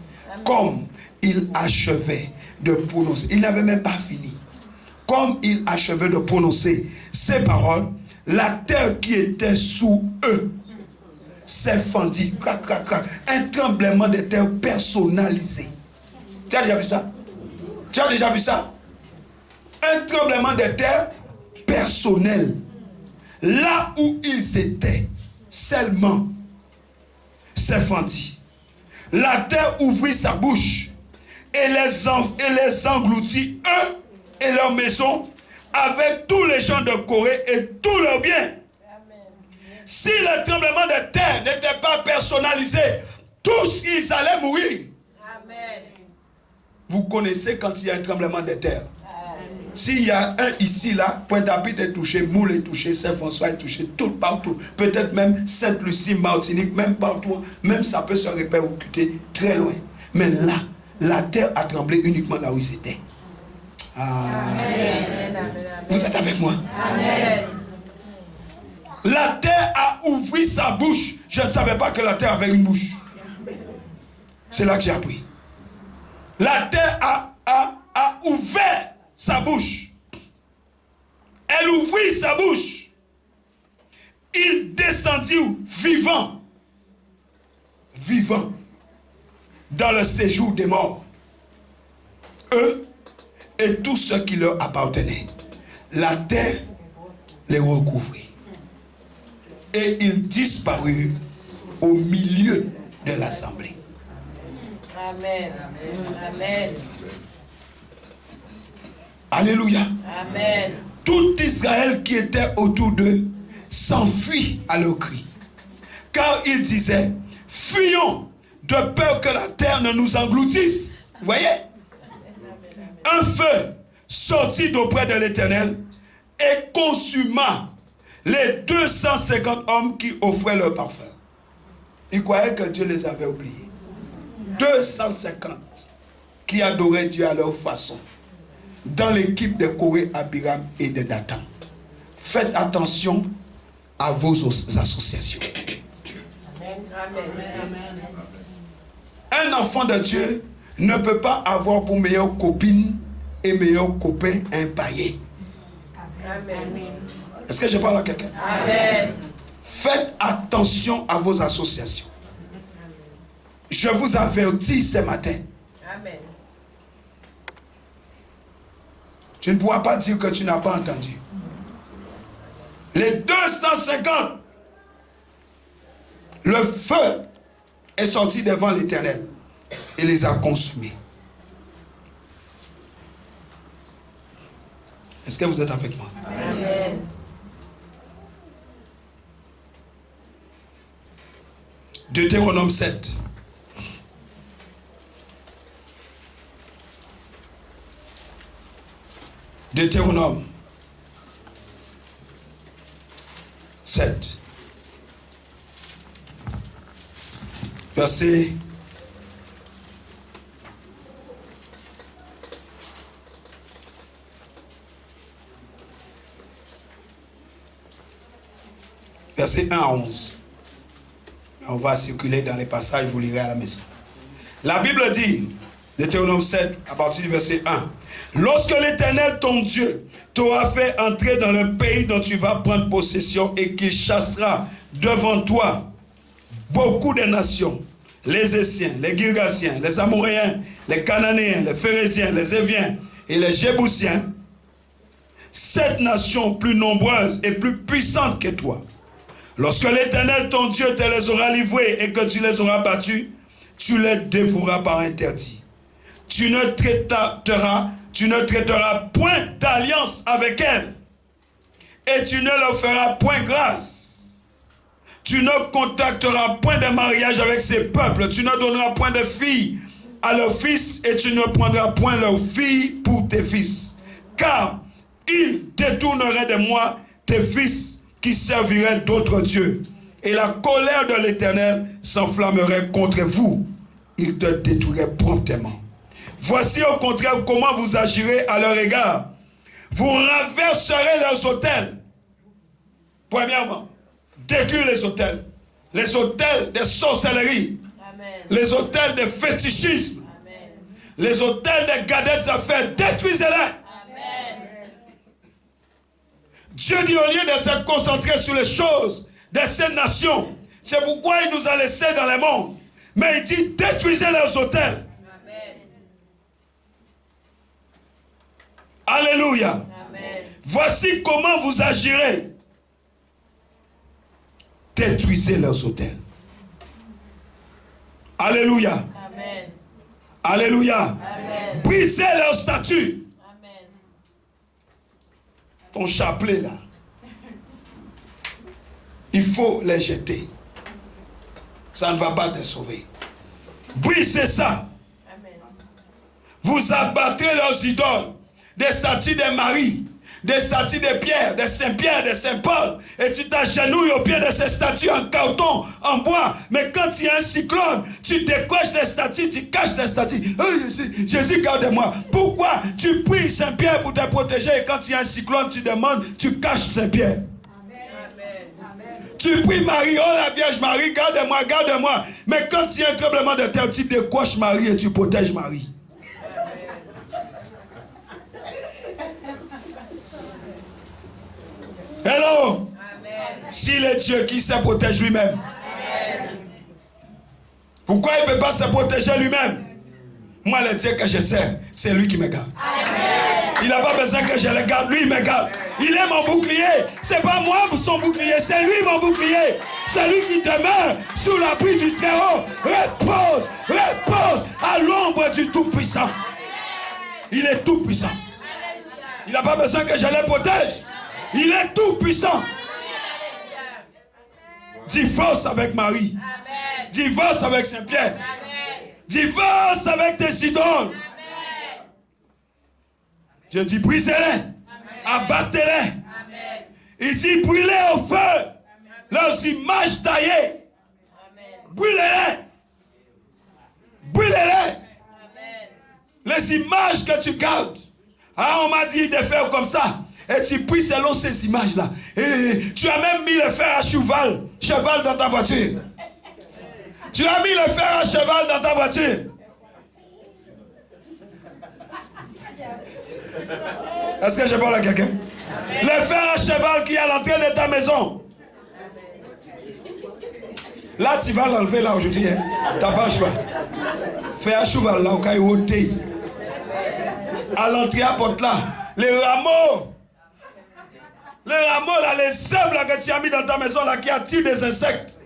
Comme il achevait de prononcer, il n'avait même pas fini. Comme il achevait de prononcer ces paroles, la terre qui était sous eux s'est fendue. Un tremblement de terre personnalisé. Tu as déjà vu ça? Tu as déjà vu ça? Un tremblement de terre personnel. Là où ils étaient, seulement s'est fendue. La terre ouvrit sa bouche et les engloutit, eux et leurs maisons, avec tous les gens de Corée et tous leurs biens. Amen. Si le tremblement de terre n'était pas personnalisé, tous ils allaient mourir. Amen. Vous connaissez quand il y a un tremblement de terre. S'il y a un ici, là, Pointe-à-Pitre est touché, Moule est touché, Saint-François est touché, tout partout. Peut-être même Sainte-Lucie, Martinique, même partout. Même ça peut se répercuter très loin. Mais là, la terre a tremblé uniquement là où ils étaient. Ah. Amen. Amen. Vous êtes avec moi? Amen. La terre a ouvert sa bouche. Je ne savais pas que la terre avait une bouche. C'est là que j'ai appris. La terre a ouvert sa bouche. Elle ouvrit sa bouche. Il descendit vivant. Vivant. Dans le séjour des morts. Eux et tout ce qui leur appartenait. La terre les recouvrit. Et ils disparurent au milieu de l'assemblée. Amen. Amen. Alléluia. Amen. Tout Israël qui était autour d'eux s'enfuit à leur cri. Car ils disaient, fuyons de peur que la terre ne nous engloutisse. Vous voyez? Un feu sortit d'auprès de l'Éternel et consuma les 250 hommes qui offraient leur parfum. Ils croyaient que Dieu les avait oubliés. 250 qui adoraient Dieu à leur façon. Dans l'équipe de Corée, Abiram et de Dathan. Faites attention à vos associations. Un enfant de Dieu ne peut pas avoir pour meilleure copine et meilleur copain un païen. Est-ce que je parle à quelqu'un? Amen. Faites attention à vos associations. Je vous avertis ce matin. Amen. Tu ne pourras pas dire que tu n'as pas entendu. Les 250, le feu est sorti devant l'Éternel et les a consumés. Est-ce que vous êtes avec moi? Amen. Deutéronome 7. Deutéronome 7. Verset 1 à 11. On va circuler dans les passages, vous lirez à la maison. La Bible dit, Deutéronome 7, à partir du verset 1. Lorsque l'Éternel, ton Dieu, t'aura fait entrer dans le pays dont tu vas prendre possession et qu'il chassera devant toi beaucoup de nations, les Essiens, les Girgasiens, les Amoréens, les Cananéens, les Phérésiens, les Éviens et les Jébousiens, 7 nations plus nombreuses et plus puissantes que toi. Lorsque l'Éternel, ton Dieu, te les aura livrés et que tu les auras battus, tu les dévoueras par interdit. Tu ne traiteras point d'alliance avec elles et tu ne leur feras point grâce. Tu ne contracteras point de mariage avec ces peuples. Tu ne donneras point de filles à leurs fils et tu ne prendras point leurs filles pour tes fils. Car ils détourneraient de moi tes fils qui serviraient d'autres dieux. Et la colère de l'Éternel s'enflammerait contre vous. Il te détruirait promptement. Voici au contraire comment vous agirez à leur égard. Vous renverserez leurs autels. Premièrement, détruire les autels. Les autels de sorcellerie. Amen. Les autels de fétichisme. Amen. Les autels de gadettes affaires. Détruisez-les. Dieu dit au lieu de se concentrer sur les choses de ces nations, c'est pourquoi il nous a laissés dans le monde. Mais il dit détruisez leurs autels. Amen. Alléluia. Amen. Voici comment vous agirez. Détruisez leurs autels. Alléluia. Amen. Alléluia. Amen. Brisez leurs statues. Ton chapelet là, il faut les jeter. Ça ne va pas te sauver. Brisez ça. Amen. Vous abattrez leurs idoles, des statues de Marie, des statues de Pierre, de Saint-Pierre, de Saint-Paul, et tu t'agenouilles au pied de ces statues en carton, en bois. Mais quand il y a un cyclone, tu décoches des statues, tu caches des statues. Oh, Jésus, garde-moi. Pourquoi tu pries Saint-Pierre pour te protéger et quand il y a un cyclone, tu demandes, tu caches Saint-Pierre. Tu pries Marie, oh la Vierge Marie, garde-moi, garde-moi. Mais quand il y a un tremblement de terre, tu décoches Marie et tu protèges Marie. Hello. Amen. S'il est Dieu qui se protège lui-même. Pourquoi il ne peut pas se protéger lui-même? Moi, le Dieu que je sers, c'est lui qui me garde. Amen. Il n'a pas besoin que je le garde, lui il me garde. Il est mon bouclier. C'est pas moi son bouclier, c'est lui mon bouclier. Celui qui demeure sous l'abri du Très-Haut repose, repose à l'ombre du Tout-Puissant. Il est tout-puissant. Il n'a pas besoin que je le protège. Il est tout puissant. Divorce avec Marie. Amen. Divorce avec Saint-Pierre. Divorce avec tes idoles. Je dis brisez-les. Abattez-les. Il dit brûlez au feu leurs images taillées. Brûlez-les. Brûlez-les. Les images que tu gardes. Ah, on m'a dit de faire comme ça. Et tu pries selon ces images-là. Et tu as même mis le fer à cheval dans ta voiture. Tu as mis le fer à cheval dans ta voiture. Est-ce que je parle à quelqu'un? Le fer à cheval qui est à l'entrée de ta maison. Là, tu vas l'enlever là aujourd'hui. Hein? Tu n'as pas le choix. Fer à cheval là, au cas où tu es. À l'entrée à porte là. Les rameaux. Les rameaux là, les herbes là que tu as mis dans ta maison là qui attirent des insectes.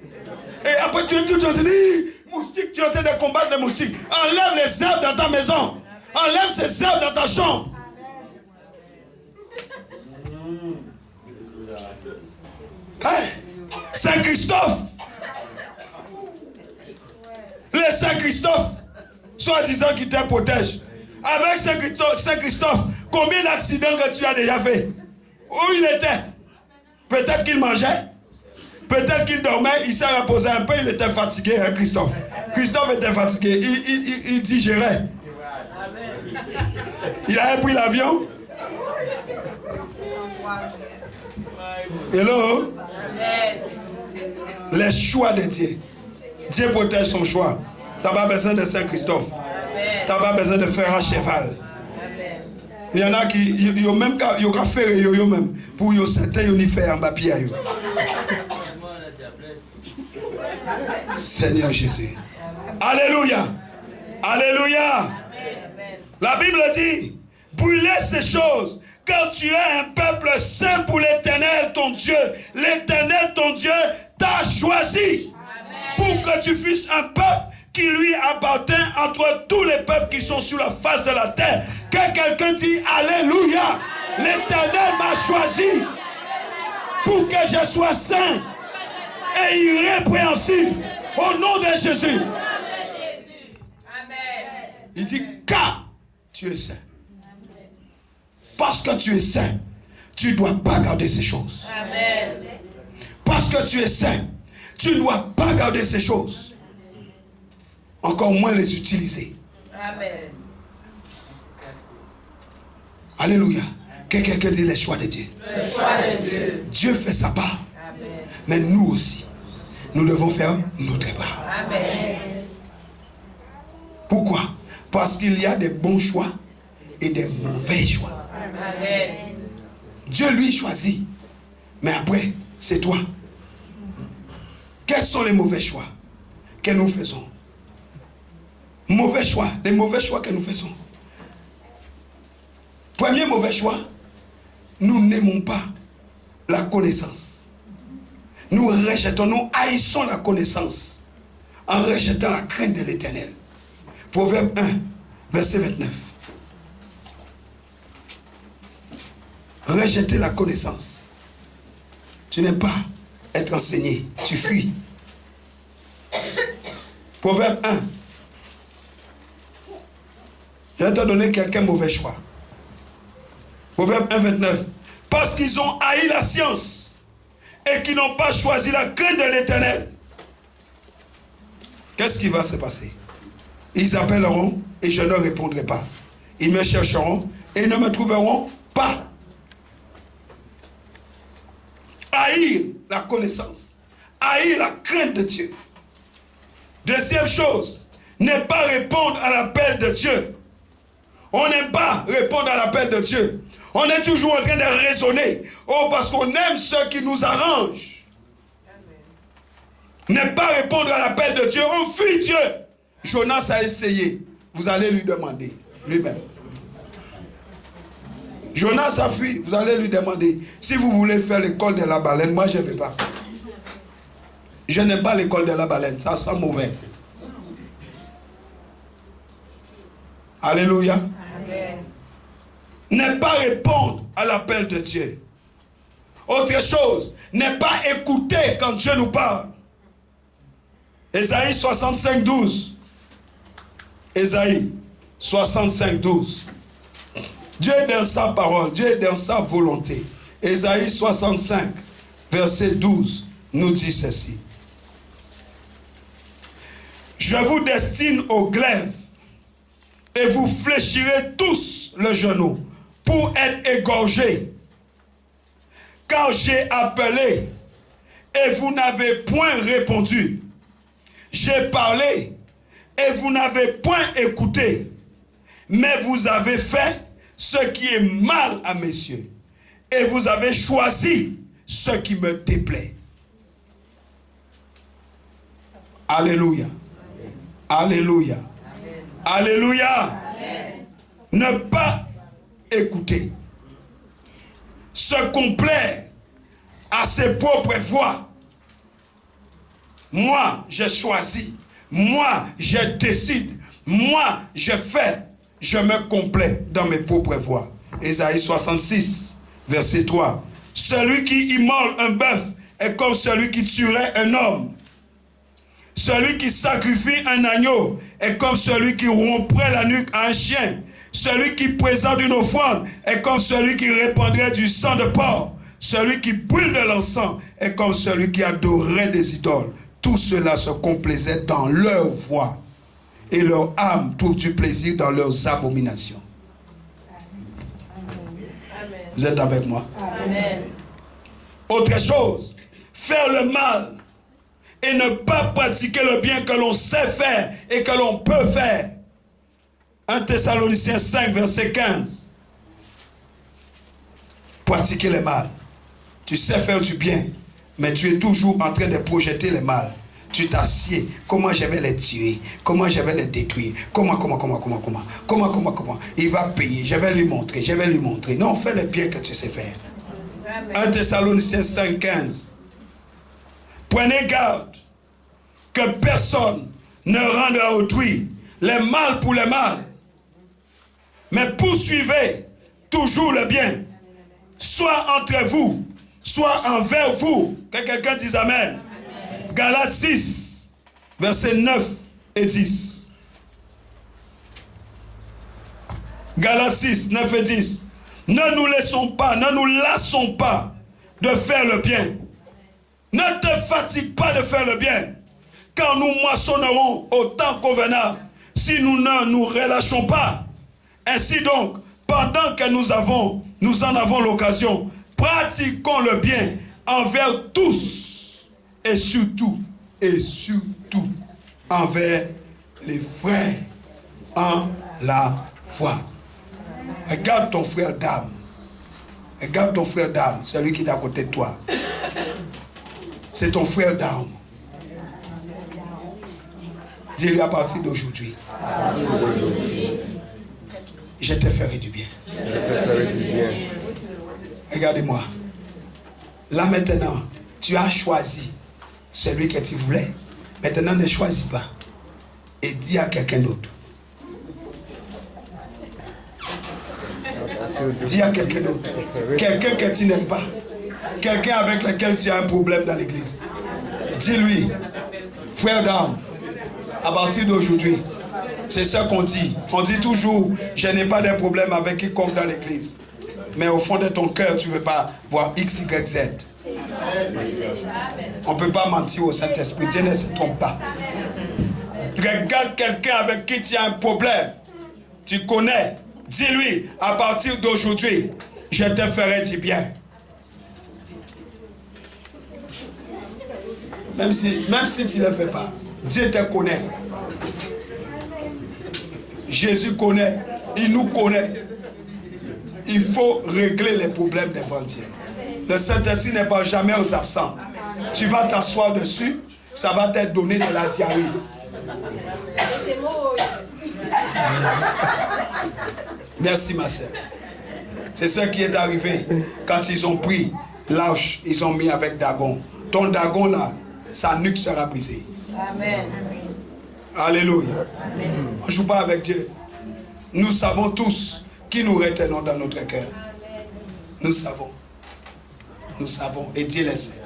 Et après tu te dis, moustiques, tu es en train de combattre les moustiques. Enlève les herbes dans ta maison. Enlève ces herbes dans ta chambre. Hein? Saint-Christophe. le Saint-Christophe, soi-disant qui te protège. Avec Saint-Christophe, combien d'accidents que tu as déjà fait? Où il était? Peut-être qu'il mangeait, peut-être qu'il dormait, il s'est reposé un peu, il était fatigué, hein, Christophe. Christophe était fatigué, il digérait. Il avait pris l'avion. Hello? Les choix de Dieu. Dieu protège son choix. Tu n'as pas besoin de Saint-Christophe. Tu n'as pas besoin de faire un cheval. Il y en a qui, ils ont même fait même pour certains, ils faire un papier. Seigneur Jésus. Alléluia. Alléluia. La Bible dit, brûlez ces choses, car tu es un peuple saint pour l'Éternel, ton Dieu. L'Éternel, ton Dieu, t'a choisi pour que tu fusses un peuple qui lui appartient entre tous les peuples qui sont sur la face de la terre. Que quelqu'un dit Alléluia. L'Éternel m'a choisi pour que je sois saint et irrépréhensible au nom de Jésus. Il dit car tu es saint. Parce que tu es saint, tu ne dois pas garder ces choses. Amen. Parce que tu es saint, tu ne dois pas garder ces choses. Encore moins les utiliser. Amen. Alléluia. Quelqu'un dit les choix de Dieu. Les choix de Dieu. Dieu fait sa part. Amen. Mais nous aussi, nous devons faire notre part. Amen. Pourquoi? Parce qu'il y a des bons choix et des mauvais choix. Amen. Dieu lui choisit. Mais après, c'est toi. Quels sont les mauvais choix que nous faisons? Mauvais choix, les mauvais choix que nous faisons. Premier mauvais choix, nous n'aimons pas la connaissance. Nous rejetons, nous haïssons la connaissance en rejetant la crainte de l'Éternel. Proverbe 1, verset 29. Rejeter la connaissance. Tu n'aimes pas être enseigné, tu fuis. Proverbe 1. Je vais te donner quelques mauvais choix. Proverbe 1, 29. Parce qu'ils ont haï la science et qu'ils n'ont pas choisi la crainte de l'Éternel. Qu'est-ce qui va se passer? Ils appelleront et je ne répondrai pas. Ils me chercheront et ils ne me trouveront pas. Haïr la connaissance. Haïr la crainte de Dieu. Deuxième chose, ne pas répondre à l'appel de Dieu. On n'aime pas répondre à l'appel de Dieu. On est toujours en train de raisonner. Oh, parce qu'on aime ceux qui nous arrangent. Ne pas répondre à l'appel de Dieu. On fuit Dieu. Jonas a essayé. Vous allez lui demander lui-même. Jonas a fui. Vous allez lui demander. Si vous voulez faire l'école de la baleine, moi je ne vais pas. Je n'aime pas l'école de la baleine. Ça sent mauvais. Alléluia. Amen. Ne pas répondre à l'appel de Dieu. Autre chose, ne pas écouter quand Dieu nous parle. Ésaïe 65, 12. Ésaïe 65, 12. Dieu est dans sa parole, Dieu est dans sa volonté. Ésaïe 65, verset 12, nous dit ceci. Je vous destine au glaive et vous fléchirez tous le genou pour être égorgés. Car j'ai appelé et vous n'avez point répondu. J'ai parlé et vous n'avez point écouté. Mais vous avez fait ce qui est mal à mes yeux. Et vous avez choisi ce qui me déplaît. Alléluia. Alléluia. Alléluia. Amen. Ne pas écouter. Se complaire à ses propres voix. Moi, je choisis. Moi, je décide. Moi, je fais. Je me complais dans mes propres voix. Ésaïe 66, verset 3. Celui qui immole un bœuf est comme celui qui tuerait un homme. Celui qui sacrifie un agneau est comme celui qui romprait la nuque à un chien. Celui qui présente une offrande est comme celui qui répandrait du sang de porc. Celui qui brûle de l'encens est comme celui qui adorait des idoles. Tout cela se complaisait dans leur voix. Et leur âme trouve du plaisir dans leurs abominations. Amen. Vous êtes avec moi? Amen. Autre chose, faire le mal et ne pas pratiquer le bien que l'on sait faire et que l'on peut faire. 1 Thessaloniciens 5, verset 15. Pratiquer le mal. Tu sais faire du bien, mais tu es toujours en train de projeter le mal. Tu t'assieds. Comment je vais les tuer? Comment je vais les détruire? Comment? Il va payer. Je vais lui montrer. Non, fais le bien que tu sais faire. 1 Thessaloniciens 5, 15. Prenez garde que personne ne rende à autrui le mal pour le mal. Mais poursuivez toujours le bien. Soit entre vous, soit envers vous. Que quelqu'un dise Amen. Galates 6, versets 9 et 10. Galates 6, 9 et 10. Ne nous lassons pas de faire le bien. Ne te fatigue pas de faire le bien, car nous moissonnerons au temps convenable si nous ne nous relâchons pas. Ainsi donc, pendant que nous en avons l'occasion, pratiquons le bien envers tous et surtout envers les frères en la foi. Regarde ton frère d'âme. Regarde ton frère d'âme, celui qui est à côté de toi. C'est ton frère d'âme. Dis-lui à partir d'aujourd'hui, je te ferai du bien. Regardez-moi. Là maintenant, tu as choisi celui que tu voulais. Maintenant, ne choisis pas. Et dis à quelqu'un d'autre. Dis à quelqu'un d'autre. Quelqu'un que tu n'aimes pas. Quelqu'un avec lequel tu as un problème dans l'église. Dis-lui, frère d'âme, à partir d'aujourd'hui, c'est ce qu'on dit. On dit toujours, je n'ai pas de problème avec quiconque dans l'église. Mais au fond de ton cœur, tu ne veux pas voir X, Y, Z. On ne peut pas mentir au Saint-Esprit. Dieu ne se trompe pas. Regarde quelqu'un avec qui tu as un problème. Tu connais. Dis-lui, à partir d'aujourd'hui, je te ferai du bien. Même si tu ne le fais pas, Dieu te connaît. Jésus connaît. Il nous connaît. Il faut régler les problèmes devant Dieu. Le Saint-Esprit n'est pas jamais aux absents. Tu vas t'asseoir dessus, ça va te donner de la diarrhée. Merci ma sœur. C'est ce qui est arrivé quand ils ont pris l'âche, ils ont mis avec Dagon. Ton Dagon là, sa nuque sera brisée. Amen. Alléluia. Amen. On ne joue pas avec Dieu. Nous savons tous qui nous retenons dans notre cœur. Nous savons. Nous savons. Et Dieu le sait.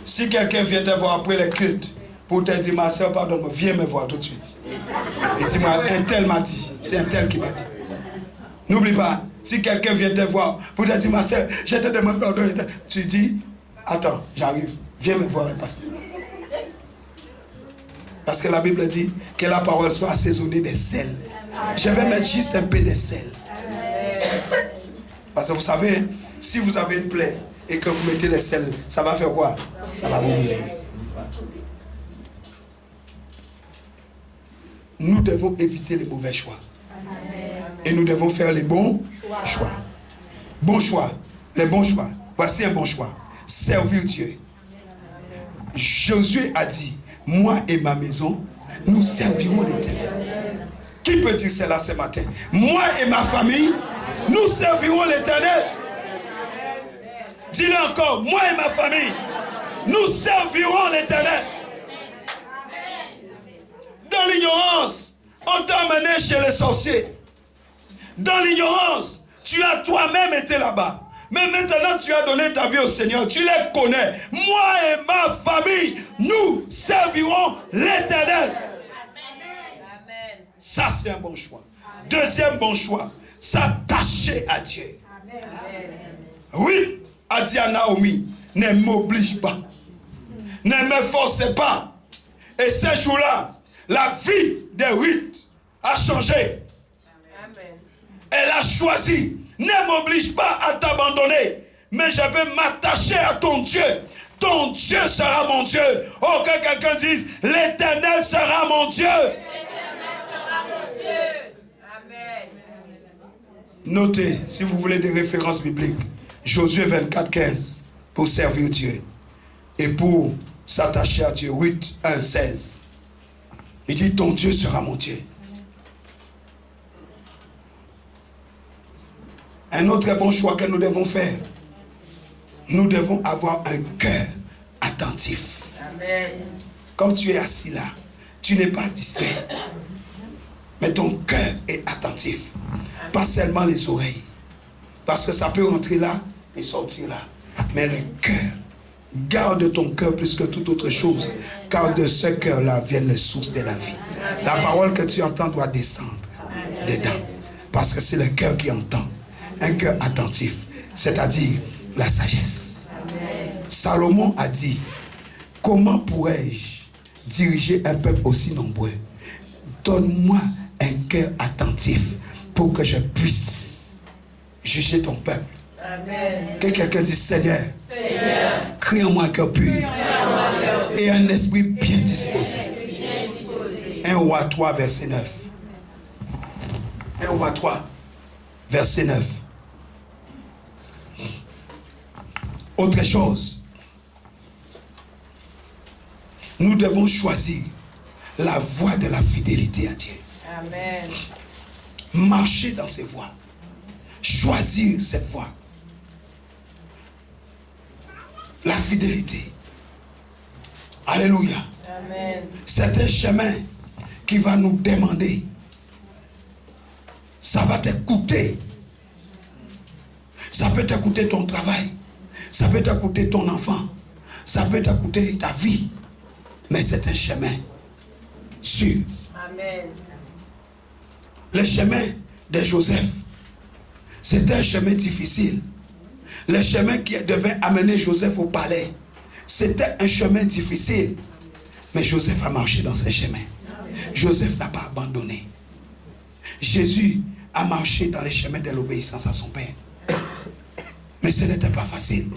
Si quelqu'un vient te voir après le culte pour te dire, ma soeur, pardonne-moi, viens me voir tout de suite. Et dis-moi, un tel m'a dit. C'est un tel qui m'a dit. N'oublie pas, si quelqu'un vient te voir pour te dire, ma soeur, je te demande pardon, tu dis, attends, j'arrive, viens me voir, pasteur. Parce que la Bible dit que la parole soit assaisonnée de sel. Je vais mettre juste un peu de sel. Parce que vous savez, si vous avez une plaie et que vous mettez le sel, ça va faire quoi? Ça va vous brûler. Nous devons éviter les mauvais choix. Et nous devons faire les bons choix. Bon choix. Les bons choix. Voici un bon choix. Servir Dieu. Josué a dit, moi et ma maison, nous servirons l'Éternel. Qui peut dire cela ce matin? Moi et ma famille, nous servirons l'Éternel. Dis-le encore, moi et ma famille, nous servirons l'Éternel. Dans l'ignorance, on t'a emmené chez les sorciers. Dans l'ignorance, tu as toi-même été là-bas. Mais maintenant, tu as donné ta vie au Seigneur. Tu les connais. Moi et ma famille, nous servirons l'Éternel. Ça, c'est un bon choix. Deuxième bon choix, s'attacher à Dieu. Oui, a dit à Naomi, ne m'oblige pas. Ne me forcez pas. Et ce jour-là, la vie de Ruth a changé. Elle a choisi. Ne m'oblige pas à t'abandonner. Mais je vais m'attacher à ton Dieu. Ton Dieu sera mon Dieu. Oh, que quelqu'un dise, l'Éternel sera mon Dieu. Notez, si vous voulez des références bibliques, Josué 24, 15, pour servir Dieu. Et pour s'attacher à Dieu, Ruth 1, 16. Il dit, ton Dieu sera mon Dieu. Un autre bon choix que nous devons faire. Nous devons avoir un cœur attentif. Amen. Comme tu es assis là, tu n'es pas distrait. Mais ton cœur est attentif. Amen. Pas seulement les oreilles. Parce que ça peut rentrer là et sortir là. Mais le cœur. Garde ton cœur plus que toute autre chose. Car de ce cœur-là viennent les sources de la vie. Amen. La parole que tu entends doit descendre dedans. Parce que c'est le cœur qui entend. Un cœur attentif. C'est-à-dire la sagesse. Amen. Salomon a dit, comment pourrais-je diriger un peuple aussi nombreux? Donne-moi un cœur attentif pour que je puisse juger ton peuple. Amen. Que quelqu'un dise, Seigneur, crée en moi un cœur pur et un esprit bien disposé. 1 Roi 3, verset 9. 1 Roi 3, verset 9. Autre chose, nous devons choisir la voie de la fidélité à Dieu. Amen. Marcher dans ces voies. Choisir cette voie. La fidélité. Alléluia. Amen. C'est un chemin qui va nous demander. Ça va te coûter. Ça peut te coûter ton travail. Ça peut te coûter ton enfant. Ça peut te coûter ta vie. Mais c'est un chemin sûr. Amen. Le chemin de Joseph, c'était un chemin difficile. Le chemin qui devait amener Joseph au palais, c'était un chemin difficile. Mais Joseph a marché dans ce chemin. Joseph n'a pas abandonné. Jésus a marché dans les chemins de l'obéissance à son Père. Mais ce n'était pas facile.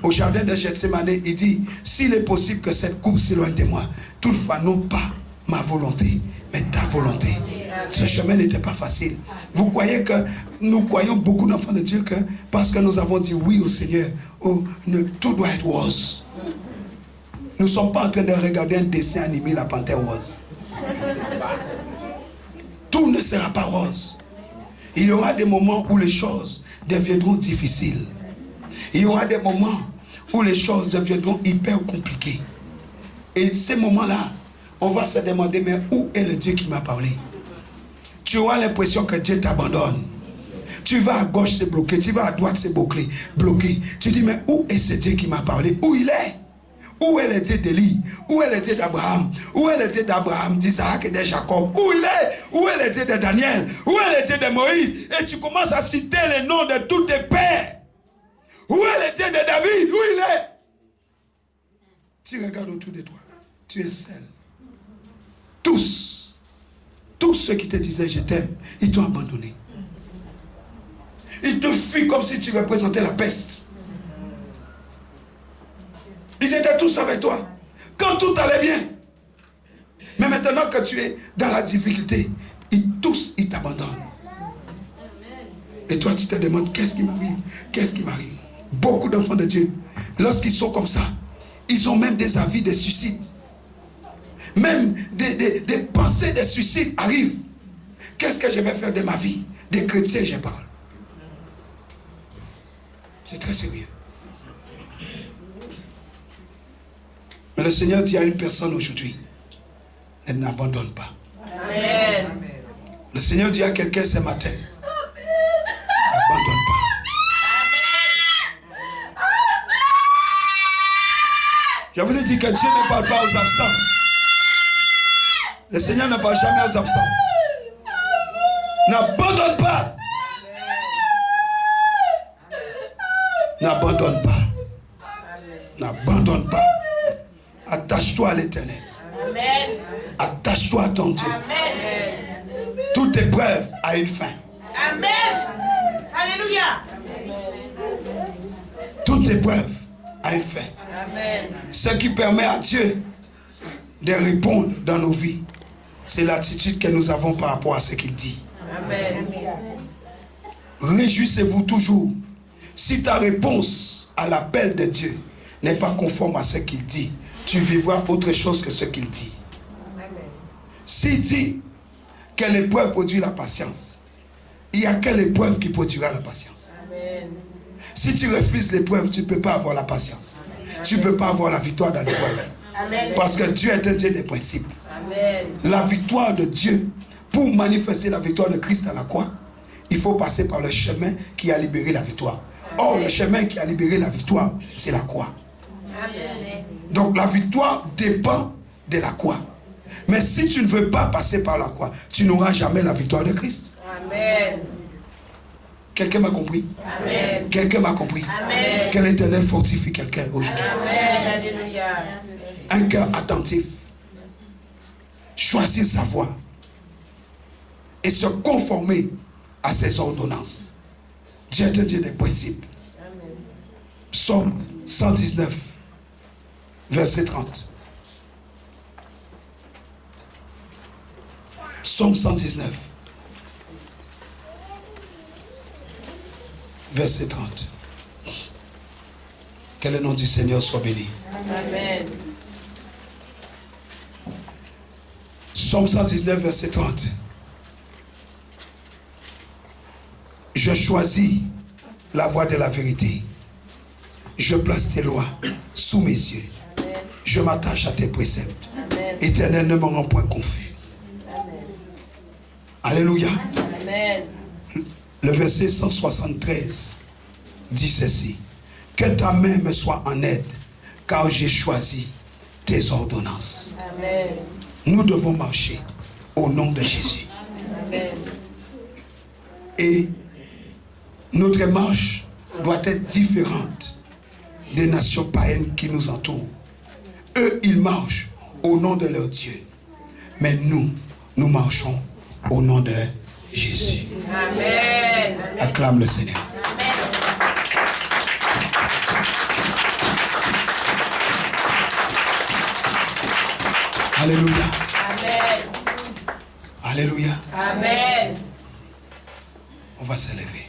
Au jardin de Gethsémane, il dit, s'il est possible que cette coupe s'éloigne de moi, toutefois non pas ma volonté, mais ta volonté. Ce chemin n'était pas facile. Vous croyez que nous croyons beaucoup d'enfants de Dieu que parce que nous avons dit oui au Seigneur, oh, tout doit être rose. Nous ne sommes pas en train de regarder un dessin animé, la panthère rose. Tout ne sera pas rose. Il y aura des moments où les choses deviendront difficiles. Il y aura des moments où les choses deviendront hyper compliquées. Et ces moments-là, on va se demander, mais où est le Dieu qui m'a parlé? Tu auras l'impression que Dieu t'abandonne. Tu vas à gauche, c'est bloqué. Tu vas à droite, c'est bloqué. Tu dis, mais où est ce Dieu qui m'a parlé? Où il est? Où est le Dieu d'Élie? Où est le Dieu d'Abraham? Où est le Dieu d'Abraham, d'Isaac et de Jacob? Où il est? Où est le Dieu de Daniel? Où est le Dieu de Moïse? Et tu commences à citer les noms de tous tes pères. Où est le Dieu de David? Où il est? Tu regardes autour de toi. Tu es seul. Tous ceux qui te disaient je t'aime, ils t'ont abandonné. Ils te fuient comme si tu représentais la peste. Ils étaient tous avec toi. Quand tout allait bien. Mais maintenant que tu es dans la difficulté, tous ils t'abandonnent. Et toi tu te demandes qu'est-ce qui m'arrive? Qu'est-ce qui m'arrive? Beaucoup d'enfants de Dieu, lorsqu'ils sont comme ça, ils ont même des avis de suicide. Même des pensées de suicide arrivent. Qu'est-ce que je vais faire de ma vie? Des chrétiens, je parle. C'est très sérieux. Mais le Seigneur dit à une personne aujourd'hui, elle n'abandonne pas. Amen. Le Seigneur dit à quelqu'un ce matin, n'abandonne pas. Je vous ai dit que Dieu ne parle pas aux absents. Le Seigneur ne parle jamais aux absents. N'abandonne pas. N'abandonne pas. N'abandonne pas. Attache-toi à l'Éternel. Attache-toi à ton Dieu. Toute épreuve a une fin. Amen. Alléluia. Toute épreuve a une fin. Amen. Ce qui permet à Dieu de répondre dans nos vies, c'est l'attitude que nous avons par rapport à ce qu'il dit. Amen. Réjouissez-vous toujours. Si ta réponse à l'appel de Dieu n'est pas conforme à ce qu'il dit, tu vivras autre chose que ce qu'il dit. S'il dit que l'épreuve produit la patience, il n'y a que l'épreuve qui produira la patience. Amen. Si tu refuses l'épreuve, tu ne peux pas avoir la patience. Tu ne peux pas avoir la victoire dans l'épreuve. Parce que Dieu est un Dieu des principes. Amen. La victoire de Dieu, pour manifester la victoire de Christ à la croix, il faut passer par le chemin qui a libéré la victoire. Or, le chemin qui a libéré la victoire, c'est la croix. Amen. Donc la victoire dépend de la croix. Mais si tu ne veux pas passer par la croix, tu n'auras jamais la victoire de Christ. Amen. Quelqu'un m'a compris? Amen. Quelqu'un m'a compris? Amen. Que l'Éternel fortifie quelqu'un aujourd'hui. Amen. Alléluia. Un cœur attentif. Choisir sa voie. Et se conformer à ses ordonnances. Dieu est un Dieu des principes. Amen. Psaume 119, verset 30. Psaume 119, verset 30. Que le nom du Seigneur soit béni. Amen. Psaume 119, verset 30. Je choisis la voie de la vérité. Je place tes lois sous mes yeux. Amen. Je m'attache à tes préceptes. Amen. Éternel, ne me rends point confus. Amen. Alléluia. Amen. Le verset 173 dit ceci. Que ta main me soit en aide, car j'ai choisi tes ordonnances. Amen. Nous devons marcher au nom de Jésus. Amen. Et notre marche doit être différente des nations païennes qui nous entourent. Eux, ils marchent au nom de leur Dieu. Mais nous, nous marchons au nom de Jésus. Amen. Acclame le Seigneur. Alléluia. Amen. Alléluia. Amen. On va se lever.